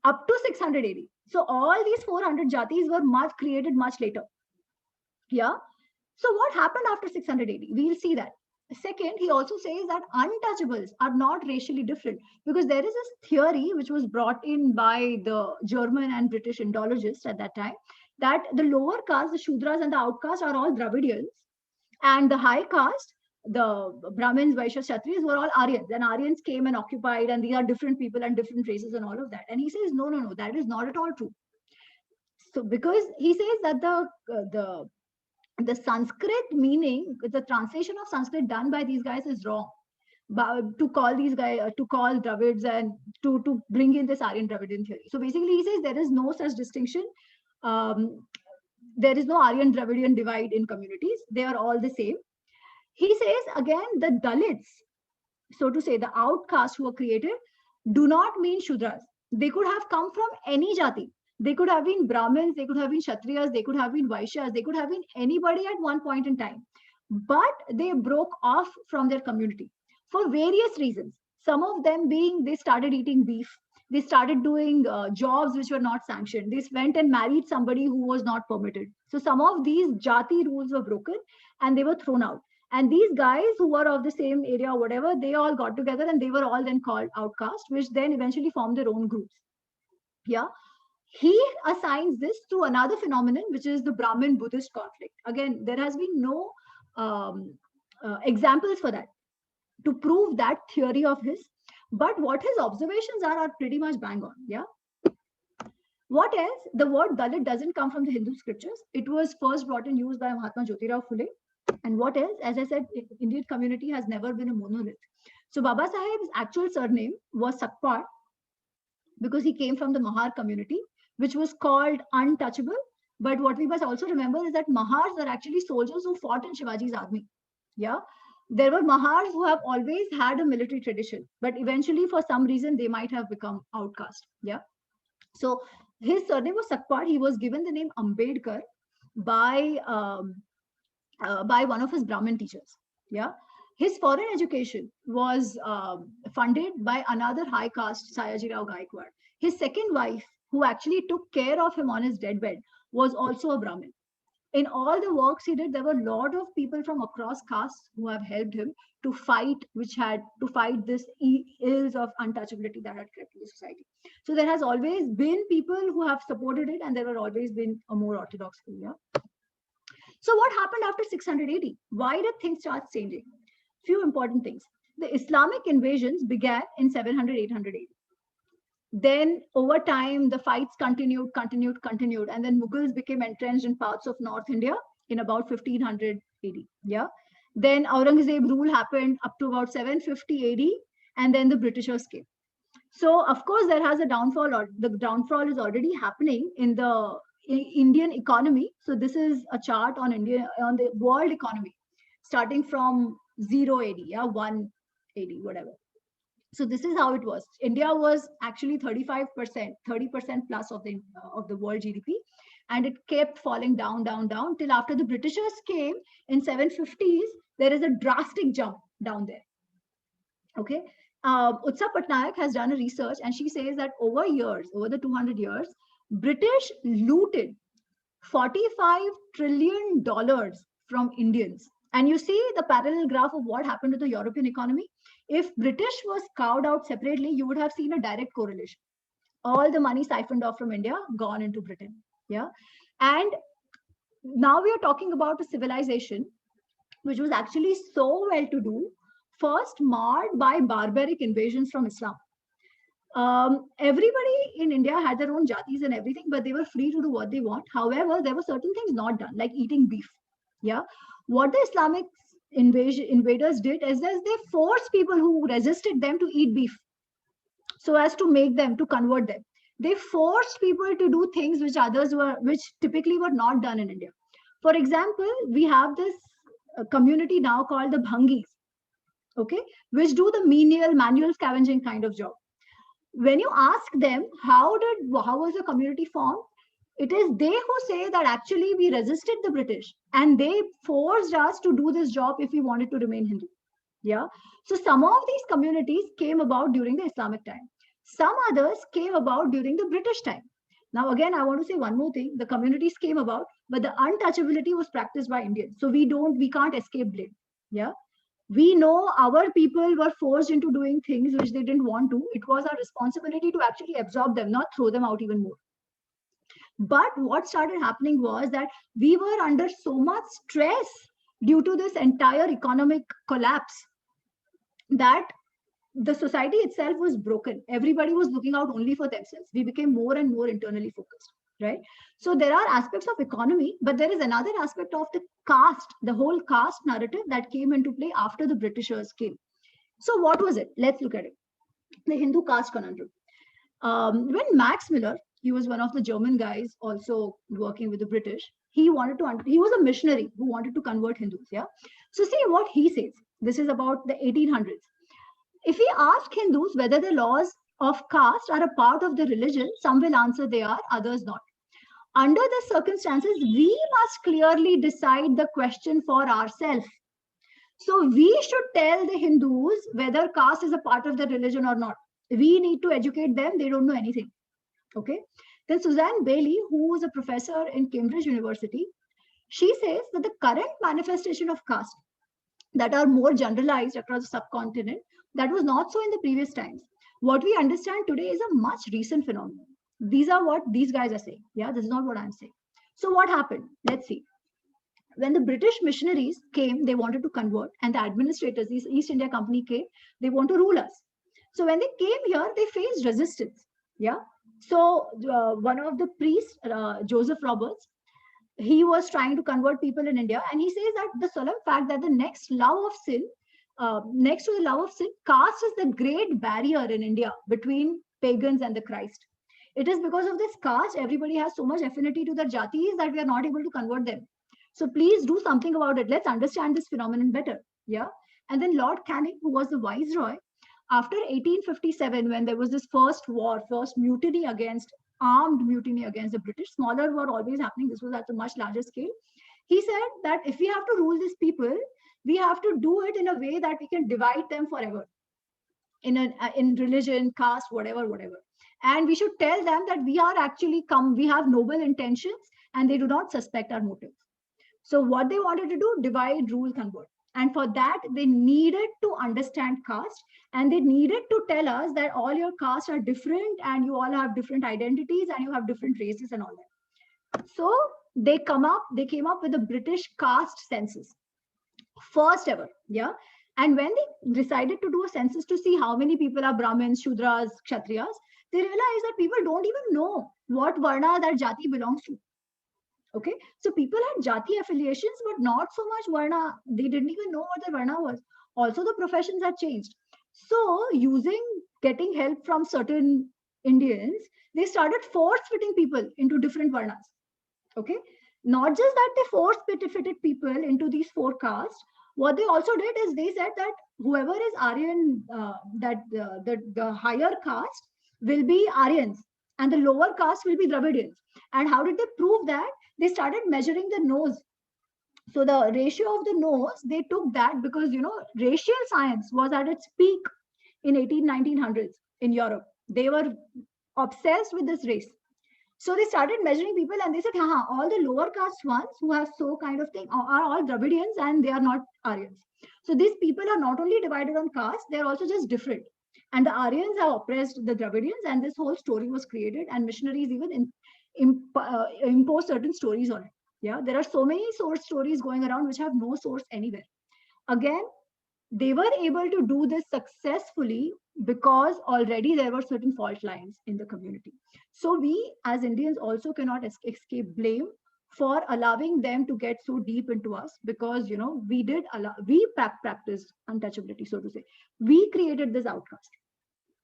up to 600 AD. So all these 400 jatis were created much later. Yeah. So what happened after 600 AD? We'll see that. Second, he also says that untouchables are not racially different, because there is this theory which was brought in by the German and British Indologists at that time, that the lower caste, the Shudras and the outcasts, are all Dravidians, and the high caste, the Brahmins, Vaishyas, Kshatriyas, were all Aryans, and Aryans came and occupied, and these are different people and different races and all of that. And he says, no, that is not at all true. So because he says that the Sanskrit meaning, the translation of Sanskrit done by these guys is wrong. But to call these guys, to call Dravids and to bring in this Aryan Dravidian theory. So basically he says there is no such distinction. There is no Aryan Dravidian divide in communities. They are all the same. He says again, the Dalits, so to say, the outcasts who were created, do not mean Shudras. They could have come from any jati. They could have been Brahmins, they could have been Kshatriyas, they could have been Vaishyas, they could have been anybody at one point in time. But they broke off from their community for various reasons. Some of them being they started eating beef. They started doing jobs which were not sanctioned. They went and married somebody who was not permitted. So some of these jati rules were broken and they were thrown out. And these guys who were of the same area or whatever, they all got together and they were all then called outcasts, which then eventually formed their own groups. Yeah. He assigns this to another phenomenon, which is the Brahmin-Buddhist conflict. Again, there has been no examples for that to prove that theory of his. But what his observations are pretty much bang on. Yeah. What else? The word Dalit doesn't come from the Hindu scriptures. It was first brought in use by Mahatma Jyotirao Phule. And what else? As I said, Indian community has never been a monolith. So Baba Saheb's actual surname was Sakpal because he came from the Mahar community, which was called untouchable. But what we must also remember is that Mahars are actually soldiers who fought in Shivaji's army. Yeah. There were Mahars who have always had a military tradition, but eventually, for some reason, they might have become outcast. Yeah. So his surname was Sakpal. He was given the name Ambedkar by one of his Brahmin teachers. Yeah. His foreign education was funded by another high caste, Sayaji Rao Gaikwad. His second wife, who actually took care of him on his deathbed, was also a Brahmin. In all the works he did, there were a lot of people from across castes who have helped him to fight, this ills of untouchability that had crept into society. So there has always been people who have supported it, and there have always been a more orthodox school. Yeah. So what happened after 680? Why did things start changing? Few important things. The Islamic invasions began in 700, 800 AD. Then over time, the fights continued, and then Mughals became entrenched in parts of North India in about 1500 AD. Yeah. Then Aurangzeb rule happened up to about 750 AD, and then the Britishers came. So of course there has a downfall, or the downfall is already happening in the Indian economy. So this is a chart on the world economy, starting from 0 AD, yeah, 1 AD, whatever. So this is how it was. India was actually 35%, 30% plus of the world GDP, and it kept falling down till after the Britishers came in 750s. There is a drastic jump down there. Okay, Utsa Patnaik has done a research, and she says that over the 200 years, British looted $45 trillion from Indians. And you see the parallel graph of what happened to the European economy. If British was carved out separately, you would have seen a direct correlation. All the money siphoned off from India, gone into Britain. Yeah. And now we are talking about a civilization which was actually so well to do, first marred by barbaric invasions from Islam. Everybody in India had their own jatis and everything, but they were free to do what they want. However, there were certain things not done, like eating beef. Yeah. What the Islamic invaders did is that they forced people who resisted them to eat beef, so as to convert them. They forced people to do things which typically were not done in India. For example, we have this community now called the Bhangis, okay, which do the manual scavenging kind of job. When you ask them how was the community formed, it is they who say that actually we resisted the British and they forced us to do this job if we wanted to remain Hindu. Yeah. So some of these communities came about during the Islamic time. Some others came about during the British time. Now, again, I want to say one more thing. The communities came about, but the untouchability was practiced by Indians. So we can't escape blame. Yeah. We know our people were forced into doing things which they didn't want to. It was our responsibility to actually absorb them, not throw them out even more. But what started happening was that we were under so much stress due to this entire economic collapse that the society itself was broken. Everybody was looking out only for themselves. We became more and more internally focused, right? So there are aspects of economy, but there is another aspect of the caste, the whole caste narrative that came into play after the Britishers came. So what was it? Let's look at it. The Hindu caste conundrum. When Max Miller, he was one of the German guys also working with the British, he was a missionary who wanted to convert Hindus. Yeah. So see what he says. This is about the 1800s. If we ask Hindus whether the laws of caste are a part of the religion, some will answer they are, others not. Under the circumstances, we must clearly decide the question for ourselves. So we should tell the Hindus whether caste is a part of the religion or not. We need to educate them. They don't know anything. Okay. Then Suzanne Bailey, who was a professor in Cambridge University, she says that the current manifestation of caste that are more generalized across the subcontinent, that was not so in the previous times. What we understand today is a much recent phenomenon. These are what these guys are saying. Yeah, this is not what I'm saying. So what happened? Let's see. When the British missionaries came, they wanted to convert, and the administrators, this East India Company came, they want to rule us. So when they came here, they faced resistance. Yeah. So one of the priests, Joseph Roberts, he was trying to convert people in India, and he says that the solemn fact that the next love of sin next to the love of sin, caste is the great barrier in India between pagans and the Christ. It is because of this caste, everybody has so much affinity to their jatis that we are not able to convert them. So please do something about it. Let's understand this phenomenon better. Yeah. And then Lord Canning, who was the viceroy, after 1857, when there was this first war, first mutiny against, armed mutiny against the British, smaller were always happening. This was at a much larger scale. He said that if we have to rule these people, we have to do it in a way that we can divide them forever in religion, caste, whatever. And we should tell them that we are actually we have noble intentions and they do not suspect our motives. So what they wanted to do, divide, rule, convert. And for that, they needed to understand caste, and they needed to tell us that all your castes are different and you all have different identities and you have different races and all that. So they came up with the British caste census, first ever. Yeah. And when they decided to do a census to see how many people are Brahmins, Shudras, Kshatriyas, they realized that people don't even know what Varna that Jati belongs to. Okay, so people had Jati affiliations, but not so much Varna. They didn't even know what the Varna was. Also, the professions had changed. So, getting help from certain Indians, they started force-fitting people into different Varnas. Okay, not just that they force-fitted people into these four castes. What they also did is they said that whoever is Aryan, the higher caste will be Aryans and the lower caste will be Dravidians. And how did they prove that? They started measuring the nose. So the ratio of the nose, they took that because, racial science was at its peak in 1900s in Europe. They were obsessed with this race. So they started measuring people and they said, all the lower caste ones who have so kind of thing are all Dravidians and they are not Aryans. So these people are not only divided on caste, they're also just different. And the Aryans have oppressed the Dravidians, and this whole story was created, and missionaries even impose certain stories on it. Yeah, there are so many source stories going around which have no source anywhere. Again, they were able to do this successfully because already there were certain fault lines in the community. So we as Indians also cannot escape blame for allowing them to get so deep into us, because we practiced untouchability, so to say. We created this outcast.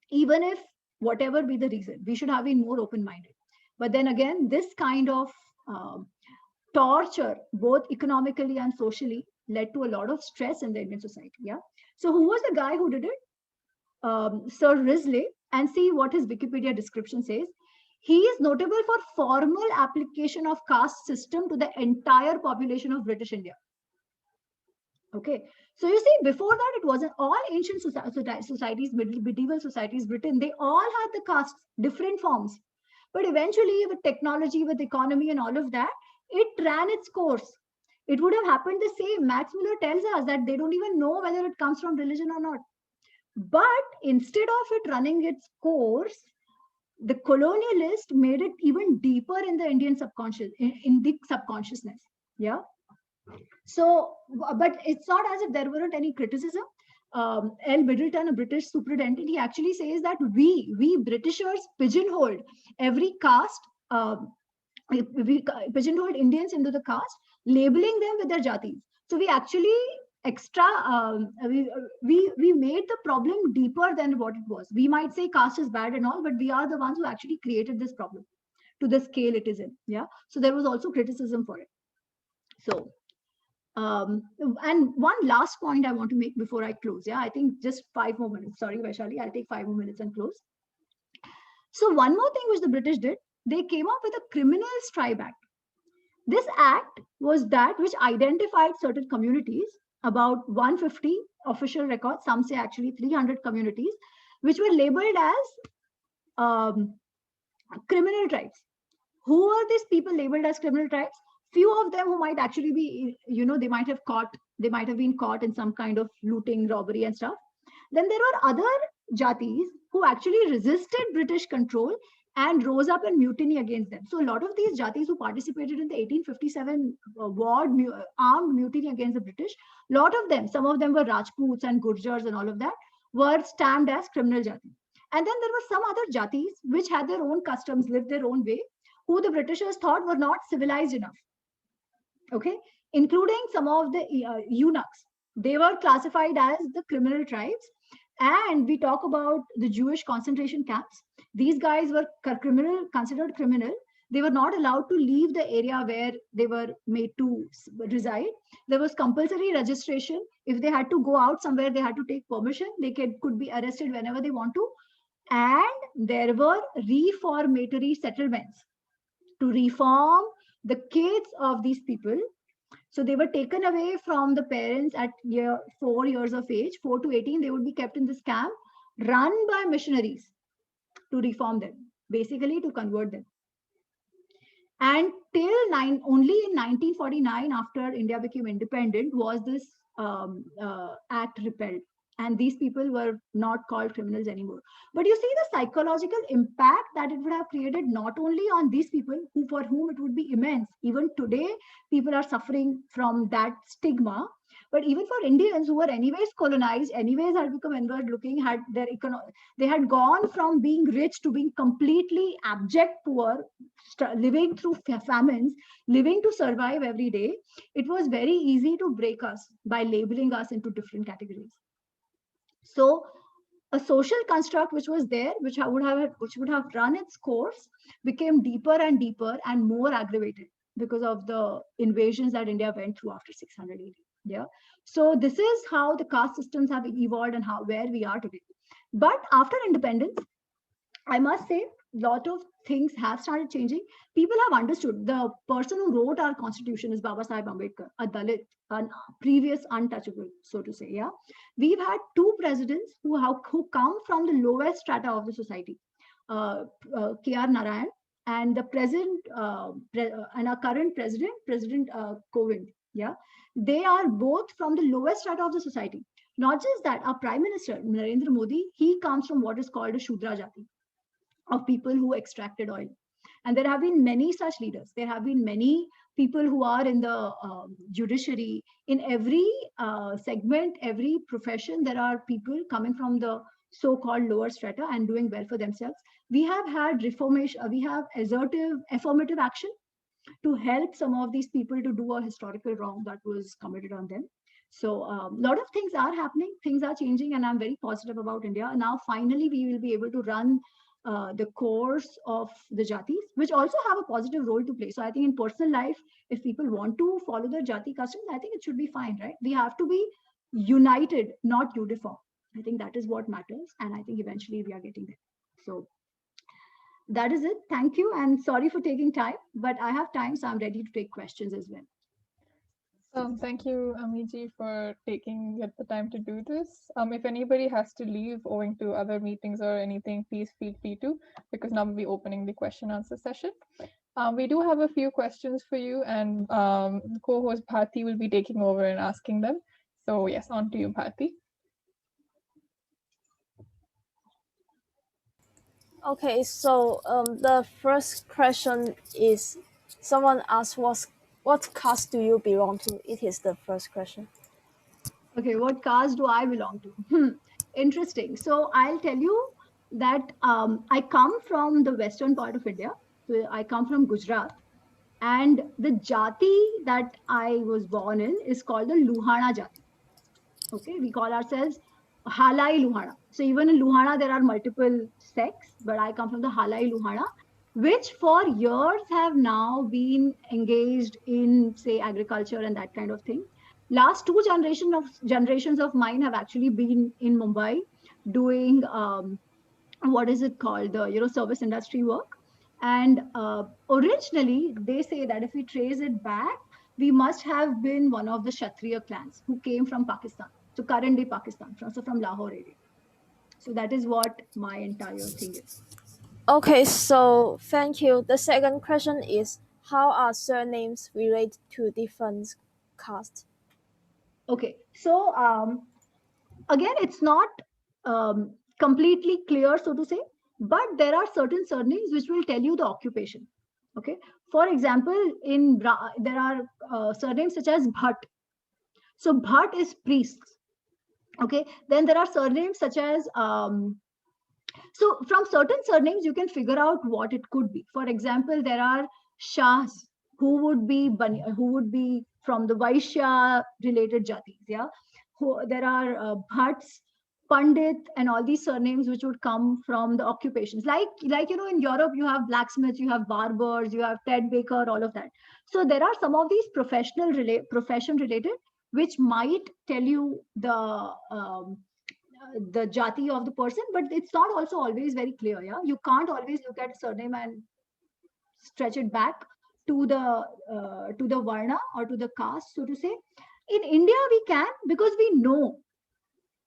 Even if whatever be the reason, we should have been more open-minded. But then again, this kind of torture, both economically and socially, led to a lot of stress in the Indian society. Yeah. So who was the guy who did it? Sir Risley. And see what his Wikipedia description says. He is notable for formal application of caste system to the entire population of British India. Okay. So you see, before that, it wasn't all ancient societies, medieval societies, Britain, they all had the castes, different forms. But eventually, with technology, with economy and all of that, it ran its course. It would have happened the same. Max Muller tells us that they don't even know whether it comes from religion or not. But instead of it running its course, the colonialist made it even deeper in the Indian subconscious, in the subconsciousness. Yeah. So, but it's not as if there weren't any criticism. L. Middleton, a British superintendent, he actually says that we Britishers pigeonholed every caste, we pigeonholed Indians into the caste, labeling them with their jatis. So we actually we made the problem deeper than what it was. We might say caste is bad and all, but we are the ones who actually created this problem to the scale it is in. Yeah. So there was also criticism for it. So, and one last point I want to make before I close. Yeah, I think just 5 more minutes. Sorry, Vaishali, I'll take 5 more minutes and close. So one more thing which the British did, they came up with a Criminals Tribe Act. This act was that which identified certain communities, about 150 official records, some say actually 300 communities, which were labeled as criminal tribes. Who are these people labeled as criminal tribes? Few of them who might actually be, they might have been caught in some kind of looting, robbery and stuff. Then there were other jatis who actually resisted British control and rose up in mutiny against them. So a lot of these jatis who participated in the 1857 armed mutiny against the British, a lot of them, some of them were Rajputs and Gurjars and all of that, were stamped as criminal jati. And then there were some other jatis which had their own customs, lived their own way, who the Britishers thought were not civilized enough. Okay, including some of the eunuchs. They were classified as the criminal tribes. And we talk about the Jewish concentration camps. These guys were considered criminal. They were not allowed to leave the area where they were made to reside. There was compulsory registration. If they had to go out somewhere, they had to take permission. They could be arrested whenever they want to. And there were reformatory settlements to reform the kids of these people. So they were taken away from the parents at 4 years of age, 4 to 18. They would be kept in this camp run by missionaries to reform them, basically to convert them. And only in 1949, after India became independent, was this act repealed. And these people were not called criminals anymore. But you see the psychological impact that it would have created, not only on these people for whom it would be immense. Even today, people are suffering from that stigma. But even for Indians who were anyways colonized, anyways had become inward looking, they had gone from being rich to being completely abject poor, living through famines, living to survive every day. It was very easy to break us by labeling us into different categories. So a social construct which was there, which would have run its course, became deeper and deeper and more aggravated because of the invasions that India went through after 600 AD. Yeah. So this is how the caste systems have evolved and where we are today. But after independence, I must say, a lot of things have started changing. People have understood. The person who wrote our constitution is Baba Sahib Ambedkar, a Dalit, a previous untouchable, so to say. Yeah, we've had two presidents who come from the lowest strata of the society, K.R. Narayan and the present and our current president, President Kovind. Yeah, they are both from the lowest strata of the society. Not just that, our Prime Minister Narendra Modi, he comes from what is called a Shudra Jati, of people who extracted oil. And there have been many such leaders. There have been many people who are in the judiciary. In every segment, every profession, there are people coming from the so-called lower strata and doing well for themselves. We have had reformation, we have affirmative action to help some of these people to do a historical wrong that was committed on them. So a lot of things are happening, things are changing, and I'm very positive about India. Now, finally, we will be able to run the course of the jatis, which also have a positive role to play. So I think in personal life, if people want to follow the jati customs, I think it should be fine, right? We have to be united, not uniform. I think that is what matters. And I think eventually we are getting there. So that is it. Thank you. And sorry for taking time, but I have time, so I'm ready to take questions as well. Thank you, Amiji, for taking the time to do this. If anybody has to leave owing to other meetings or anything, please feel free to, because now we'll be opening the question answer session. We do have a few questions for you, and co-host Bharti will be taking over and asking them. So yes, on to you, Bharti. Okay, so the first question is, someone asked what caste do you belong to? It is the first question. Okay, what caste do I belong to? Interesting. So I'll tell you that I come from the western part of India. So I come from Gujarat. And the jati that I was born in is called the Luhana jati. Okay, we call ourselves Halai Luhana. So even in Luhana, there are multiple sects, but I come from the Halai Luhana, which for years have now been engaged in, say, agriculture and that kind of thing. Last two generations of mine have actually been in Mumbai doing what is it called, the service industry work. And originally, they say that if we trace it back, we must have been one of the Kshatriya clans who came from Pakistan. So current day Pakistan, from Lahore area. So that is what my entire thing is. Okay, so thank you. The second question is, how are surnames related to different castes? Okay, so again, it's not completely clear, so to say, but there are certain surnames which will tell you the occupation. Okay, for example, there are surnames such as Bhatt. So Bhatt is priests. Okay, then there are surnames such as so from certain surnames you can figure out what it could be. For example, there are Shahs who would be from the Vaishya related jatis. Yeah, there are Bhatts, Pandit, and all these surnames which would come from the occupations. Like in Europe, you have blacksmiths, you have barbers, you have Ted Baker, all of that. So there are some of these profession related, which might tell you the jati of the person, but it's not also always very clear. Yeah, you can't always look at surname and stretch it back to the varna or to the caste, so to say. In India, we can, because we know.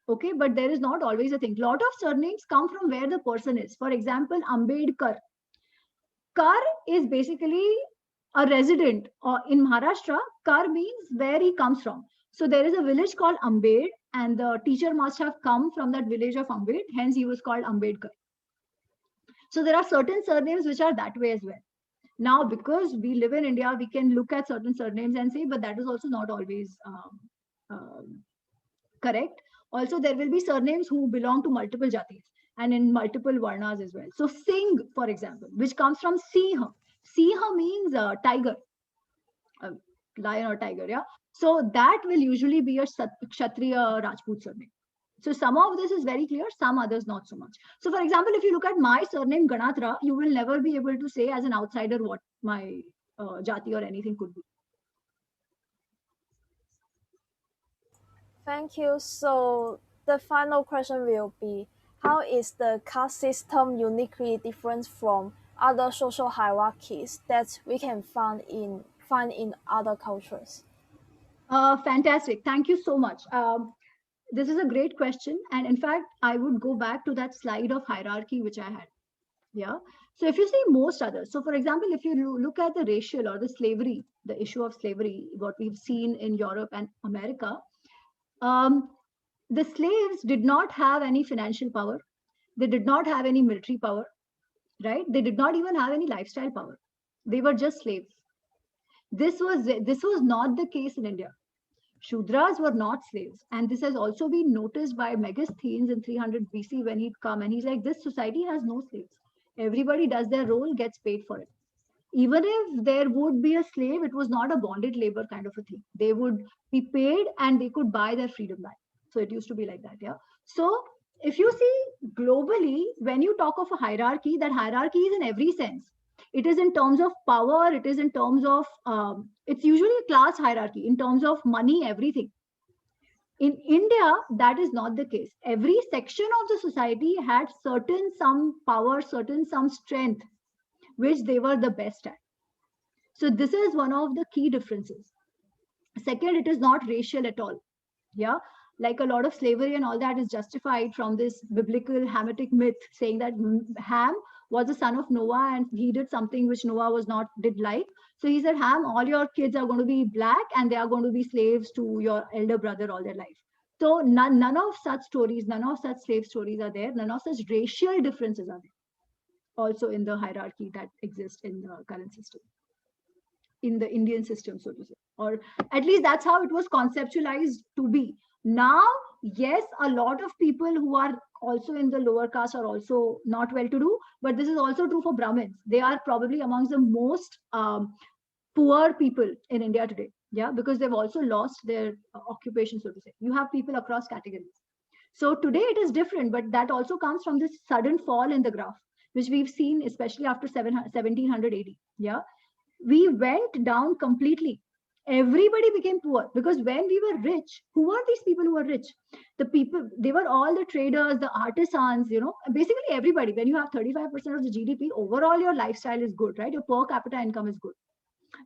Okay, but there is not always a thing. Lot of surnames come from where the person is. For example, Ambedkar. Kar is basically a resident. In Maharashtra, Kar means where he comes from. So there is a village called Ambed, and the teacher must have come from that village of Ambed. Hence, he was called Ambedkar. So there are certain surnames which are that way as well. Now, because we live in India, we can look at certain surnames and say, but that is also not always correct. Also, there will be surnames who belong to multiple jatis and in multiple varnas as well. So Singh, for example, which comes from Siha. Siha means tiger, lion or tiger, yeah. So that will usually be a Kshatriya Rajput surname. So some of this is very clear, some others not so much. So for example, if you look at my surname Ganatra, you will never be able to say as an outsider what my jati or anything could be. Thank you. So the final question will be, how is the caste system uniquely different from other social hierarchies that we can find in other cultures? Fantastic. Thank you so much. This is a great question. And in fact, I would go back to that slide of hierarchy which I had. Yeah. So if you see most others, so for example, if you look at the racial or the slavery, the issue of slavery, what we've seen in Europe and America, the slaves did not have any financial power. They did not have any military power, right? They did not even have any lifestyle power. They were just slaves. This was not the case in India. Shudras were not slaves. And this has also been noticed by Megasthenes in 300 BC when he'd come and he's like, this society has no slaves. Everybody does their role, gets paid for it. Even if there would be a slave, it was not a bonded labor kind of a thing. They would be paid and they could buy their freedom back. So it used to be like that. Yeah. So if you see globally, when you talk of a hierarchy, that hierarchy is in every sense. It is in terms of power. It is in terms of, it's usually a class hierarchy in terms of money, everything. In India, that is not the case. Every section of the society had some power, some strength, which they were the best at. So this is one of the key differences. Second, it is not racial at all. Yeah. Like a lot of slavery and all that is justified from this biblical Hamitic myth saying that Ham was the son of Noah and he did something which Noah did like. So he said, Ham, all your kids are going to be black and they are going to be slaves to your elder brother all their life. So none of such stories, none of such slave stories are there. None of such racial differences are there. Also in the hierarchy that exists in the current system, in the Indian system, so to say, or at least that's how it was conceptualized to be. Now, yes, a lot of people who are also in the lower caste are also not well to do, but this is also true for Brahmins. They are probably amongst the most poor people in India today. Yeah, because they've also lost their occupation, so to say. You have people across categories. So today it is different, but that also comes from this sudden fall in the graph, which we've seen, especially after 1780. Yeah, we went down completely. Everybody became poor because when we were rich, who were these people who were rich? The people, they were all the traders, the artisans, basically everybody. When you have 35% of the GDP, overall your lifestyle is good, right? Your per capita income is good.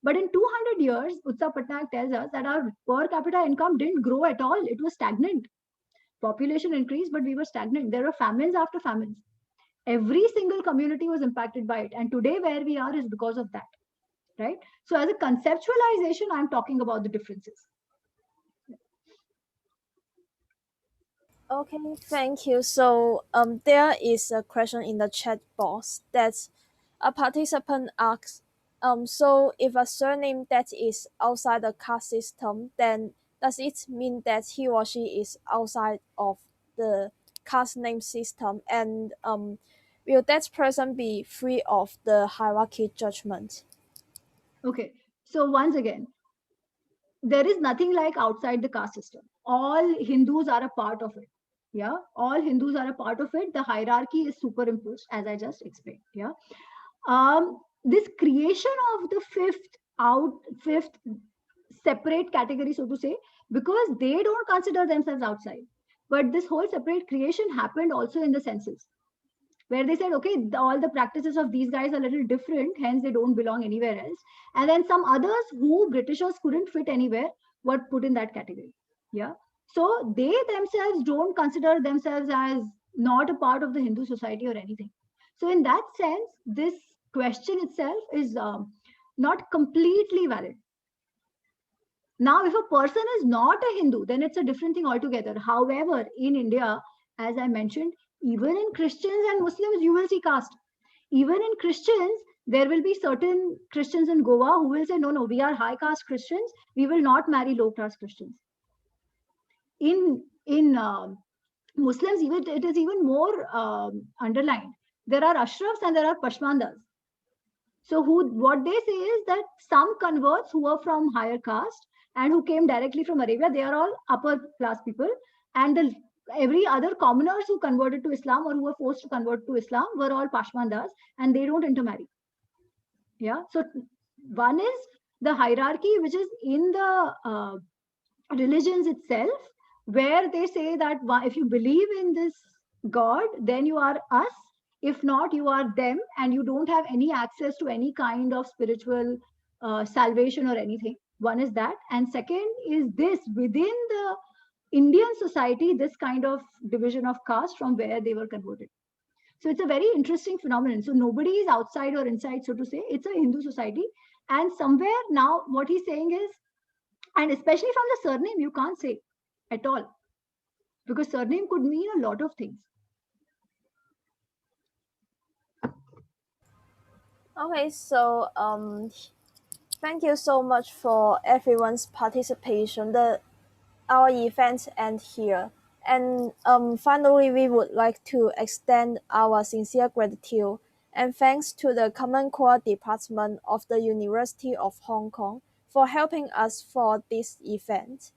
But in 200 years, Utsav Patnaik tells us that our per capita income didn't grow at all. It was stagnant. Population increased, but we were stagnant. There were famines after famines. Every single community was impacted by it. And today where we are is because of that. Right? So as a conceptualization, I'm talking about the differences. Okay, thank you. So there is a question in the chat box that a participant asks, so if a surname that is outside the caste system, then does it mean that he or she is outside of the caste name system? And will that person be free of the hierarchy judgment? Okay, so once again, there is nothing like outside the caste system. all Hindus are a part of it. Yeah, all Hindus are a part of it. The hierarchy is superimposed, as I just explained. Yeah, this creation of the fifth separate category, so to say, because they don't consider themselves outside. But this whole separate creation happened also in the census, where they said, okay, all the practices of these guys are a little different, hence they don't belong anywhere else. And then some others who Britishers couldn't fit anywhere were put in that category. Yeah. So they themselves don't consider themselves as not a part of the Hindu society or anything. So in that sense, this question itself is not completely valid. Now, if a person is not a Hindu, then it's a different thing altogether. However, in India, as I mentioned, even in Christians and Muslims, you will see caste. Even in Christians, there will be certain Christians in Goa who will say, no, no, we are high caste Christians. We will not marry low caste Christians. In Muslims, even it is even more underlined. There are ashrafs and there are pashmandas. So what they say is that some converts who are from higher caste and who came directly from Arabia, they are all upper class people. And every other commoners who converted to Islam or who were forced to convert to Islam were all Pashmandas, and they don't intermarry. Yeah. So one is the hierarchy, which is in the religions itself, where they say that if you believe in this God, then you are us. If not, you are them, and you don't have any access to any kind of spiritual salvation or anything. One is that. And second is this, within the Indian society, this kind of division of caste from where they were converted. So it's a very interesting phenomenon. So nobody is outside or inside, so to say. It's a Hindu society. And somewhere now, what he's saying is, and especially from the surname, you can't say at all, because surname could mean a lot of things. Okay, so thank you so much for everyone's participation. Our event ends here. And finally, we would like to extend our sincere gratitude and thanks to the Common Core Department of the University of Hong Kong for helping us for this event.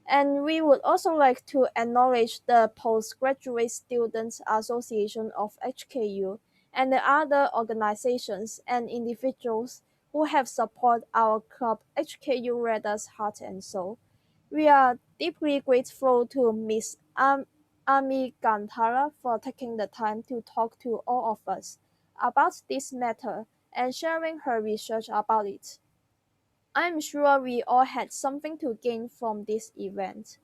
And we would also like to acknowledge the Postgraduate Students Association of HKU and the other organizations and individuals who have supported our club HKU Readers Heart and Soul. We are deeply grateful to Ms. Ami Gantara for taking the time to talk to all of us about this matter and sharing her research about it. I'm sure we all had something to gain from this event.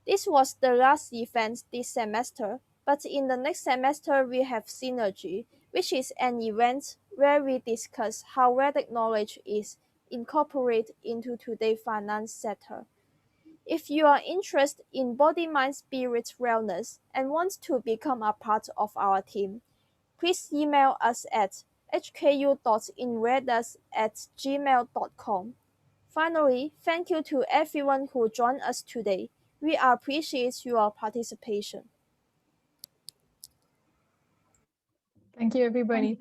This was the last event this semester, but in the next semester we have Synergy, which is an event where we discuss how Vedic knowledge is incorporated into today's finance sector. If you are interested in body, mind, spirit wellness and want to become a part of our team, please email us at hku.inreaders@gmail.com. Finally, thank you to everyone who joined us today. We appreciate your participation. Thank you, everybody.